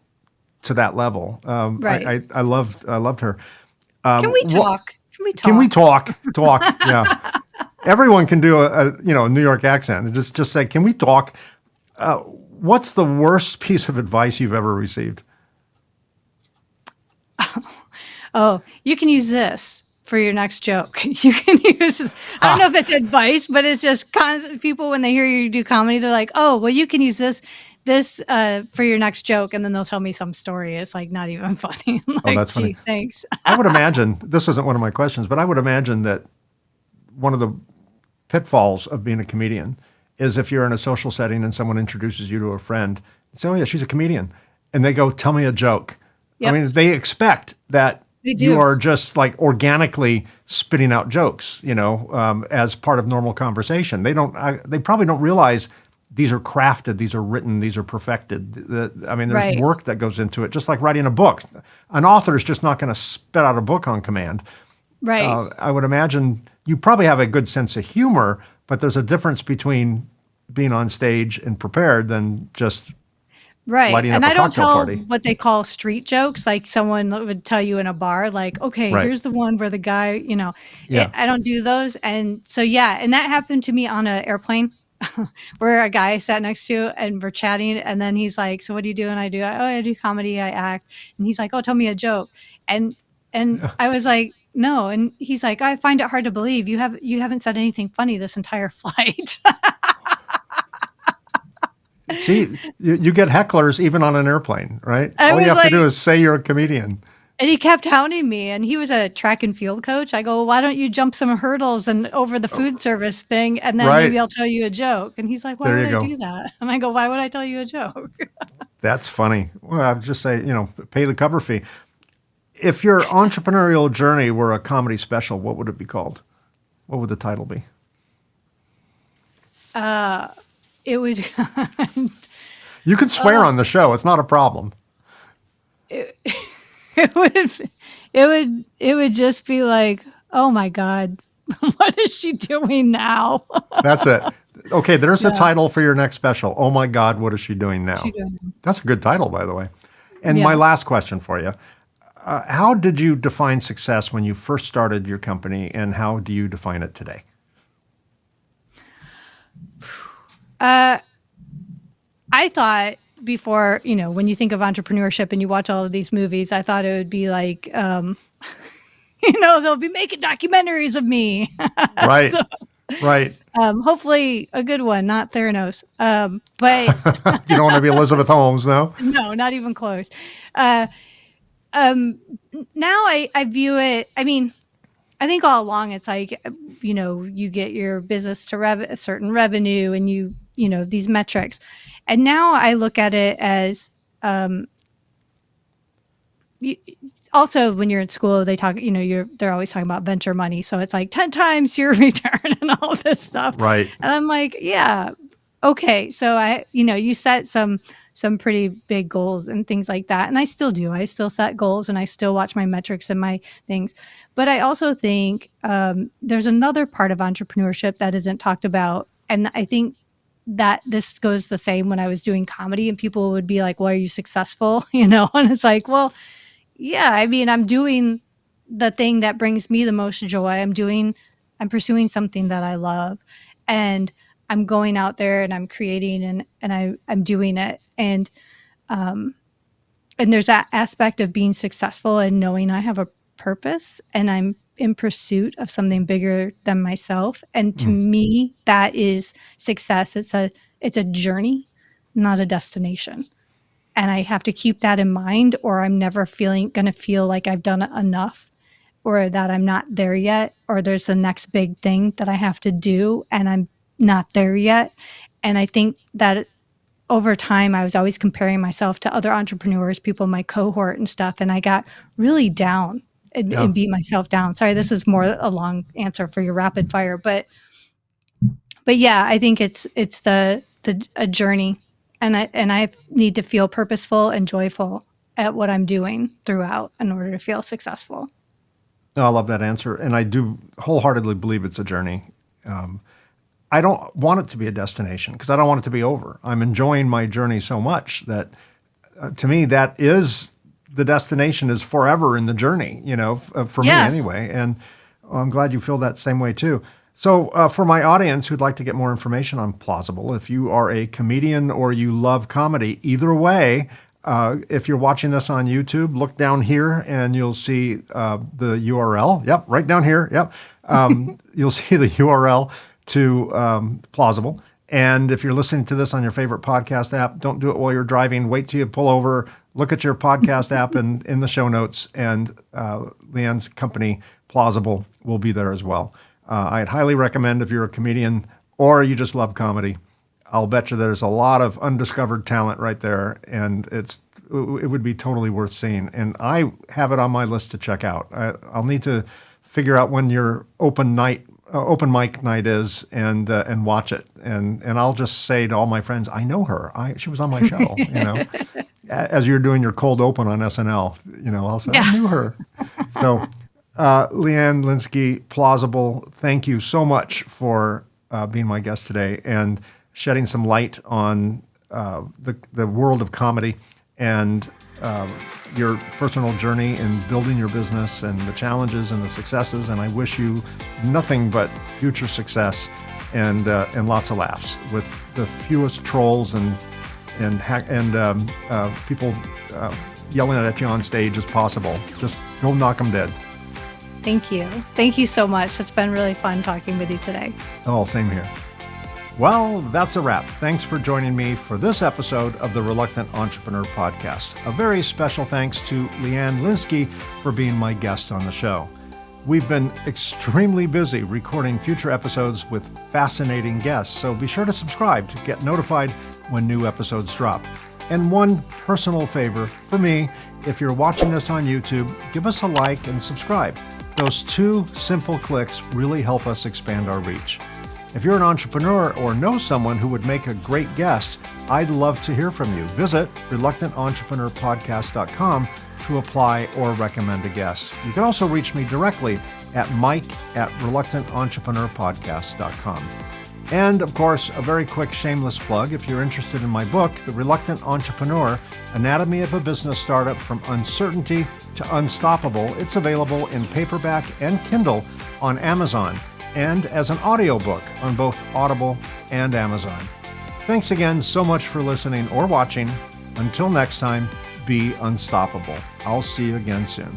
to that level. Right. I loved her. Can we talk? Talk. Yeah. Everyone can do a New York accent. Just say, can we talk? What's the worst piece of advice you've ever received? Oh, you can use this for your next joke. You can use, I don't know if it's advice, but it's just people when they hear you do comedy, they're like, oh, well, you can use this this for your next joke, and then they'll tell me some story. It's like not even funny. I'm Oh, like, that's funny. gee, thanks. I would imagine, this isn't one of my questions, but I would imagine that one of the pitfalls of being a comedian is if you're in a social setting and someone introduces you to a friend, say, oh yeah, she's a comedian. And they go, tell me a joke. Yep. I mean, they expect that They do. you are just like organically spitting out jokes, as part of normal conversation. They probably don't realize these are crafted, these are written, these are perfected. There's Right. work that goes into it, just like writing a book. An author is just not going to spit out a book on command. Right. I would imagine you probably have a good sense of humor, but there's a difference between being on stage and prepared than just Right. lighting And up a I don't cocktail tell party. what they call street jokes, like someone would tell you in a bar, like, okay, Right. here's the one where the guy, Yeah. I don't do those. And so, yeah. And that happened to me on an airplane where a guy sat next to and we're chatting. And then he's like, so what do you do? And I do, oh, I do comedy, I act. And he's like, oh, tell me a joke. And I was like, no. And he's like, I find it hard to believe you haven't said anything funny this entire flight. See, you get hecklers even on an airplane, right? I All you was have to do like- is say you're a comedian. And he kept hounding me, and he was a track and field coach. I go, well, why don't you jump some hurdles and over the food service thing, and then Right. maybe I'll tell you a joke. And he's like, why There would you I go. do that? And I go, why would I tell you a joke? That's funny. Well, I would just say, pay the cover fee. If your entrepreneurial journey were a comedy special, what would it be called? What would the title be? It would, You can swear on the show. It's not a problem. it would just be like, oh my God, what is she doing now? That's it. Okay, there's a title for your next special. Oh my God, what is she doing now? She doing now? That's a good title, by the way. And Yeah. my last question for you. How did you define success when you first started your company, and how do you define it today? I thought before, when you think of entrepreneurship and you watch all of these movies, I thought it would be like, they'll be making documentaries of me. Right, right. Hopefully a good one, not Theranos. But You don't want to be Elizabeth Holmes, no? no, not even close. Now I view it, I think all along it's like, you get your business to a certain revenue and these metrics. And now I look at it as, also when you're in school, they talk, they're always talking about venture money. So it's like 10 times your return and all this stuff. Right. And I'm like, yeah, okay. So you set some pretty big goals and things like that. And I still do. I still set goals and I still watch my metrics and my things. But I also think there's another part of entrepreneurship that isn't talked about. And I think that this goes the same when I was doing comedy and people would be like, well, are you successful? And it's like, well, yeah, I'm doing the thing that brings me the most joy. I'm pursuing something that I love, and I'm going out there and I'm creating and I'm doing it. And there's that aspect of being successful and knowing I have a purpose and I'm in pursuit of something bigger than myself. And to me, that is success. It's a journey, not a destination. And I have to keep that in mind, or I'm never going to feel like I've done enough, or that I'm not there yet, or there's the next big thing that I have to do and I'm not there yet. And I think that over time, I was always comparing myself to other entrepreneurs, people in my cohort and stuff. And I got really down and beat myself down. Sorry, this is more a long answer for your rapid fire, but yeah, I think it's a journey. And I need to feel purposeful and joyful at what I'm doing throughout in order to feel successful. No, I love that answer. And I do wholeheartedly believe it's a journey. I don't want it to be a destination because I don't want it to be over. I'm enjoying my journey so much that to me, that is the destination is forever in the journey, for me anyway. And I'm glad you feel that same way too. So for my audience who'd like to get more information on Plauzzable, if you are a comedian or you love comedy, either way, if you're watching this on YouTube, look down here and you'll see the URL. Yep, right down here. Yep. You'll see the URL to Plauzzable. And if you're listening to this on your favorite podcast app, don't do it while you're driving. Wait till you pull over, look at your podcast app and in the show notes, and Leanne's company, Plauzzable, will be there as well. I'd highly recommend if you're a comedian or you just love comedy. I'll bet you there's a lot of undiscovered talent right there, and it would be totally worth seeing. And I have it on my list to check out. I'll need to figure out when your open mic night is and watch it. And I'll just say to all my friends, I know her. She was on my show, As you're doing your cold open on SNL, I'll say, I knew her. So Leanne Linsky, Plauzzable, thank you so much for being my guest today and shedding some light on the world of comedy and your personal journey in building your business and the challenges and the successes. And I wish you nothing but future success and lots of laughs with the fewest trolls and people yelling at you on stage as possible. Just go knock them dead. Thank you. Thank you so much. It's been really fun talking with you today. Oh, same here. Well, that's a wrap. Thanks for joining me for this episode of the Reluctant Entrepreneur Podcast. A very special thanks to Leanne Linsky for being my guest on the show. We've been extremely busy recording future episodes with fascinating guests, so be sure to subscribe to get notified when new episodes drop. And one personal favor for me, if you're watching this on YouTube, give us a like and subscribe. Those two simple clicks really help us expand our reach. If you're an entrepreneur or know someone who would make a great guest, I'd love to hear from you. Visit reluctantentrepreneur.podcast.com to apply or recommend a guest. You can also reach me directly at mike@reluctantentrepreneur.podcast.com. And of course, a very quick shameless plug. If you're interested in my book, The Reluctant Entrepreneur, Anatomy of a Business Startup from Uncertainty to Unstoppable, it's available in paperback and Kindle on Amazon, and as an audiobook on both Audible and Amazon. Thanks again so much for listening or watching. Until next time, be unstoppable. I'll see you again soon.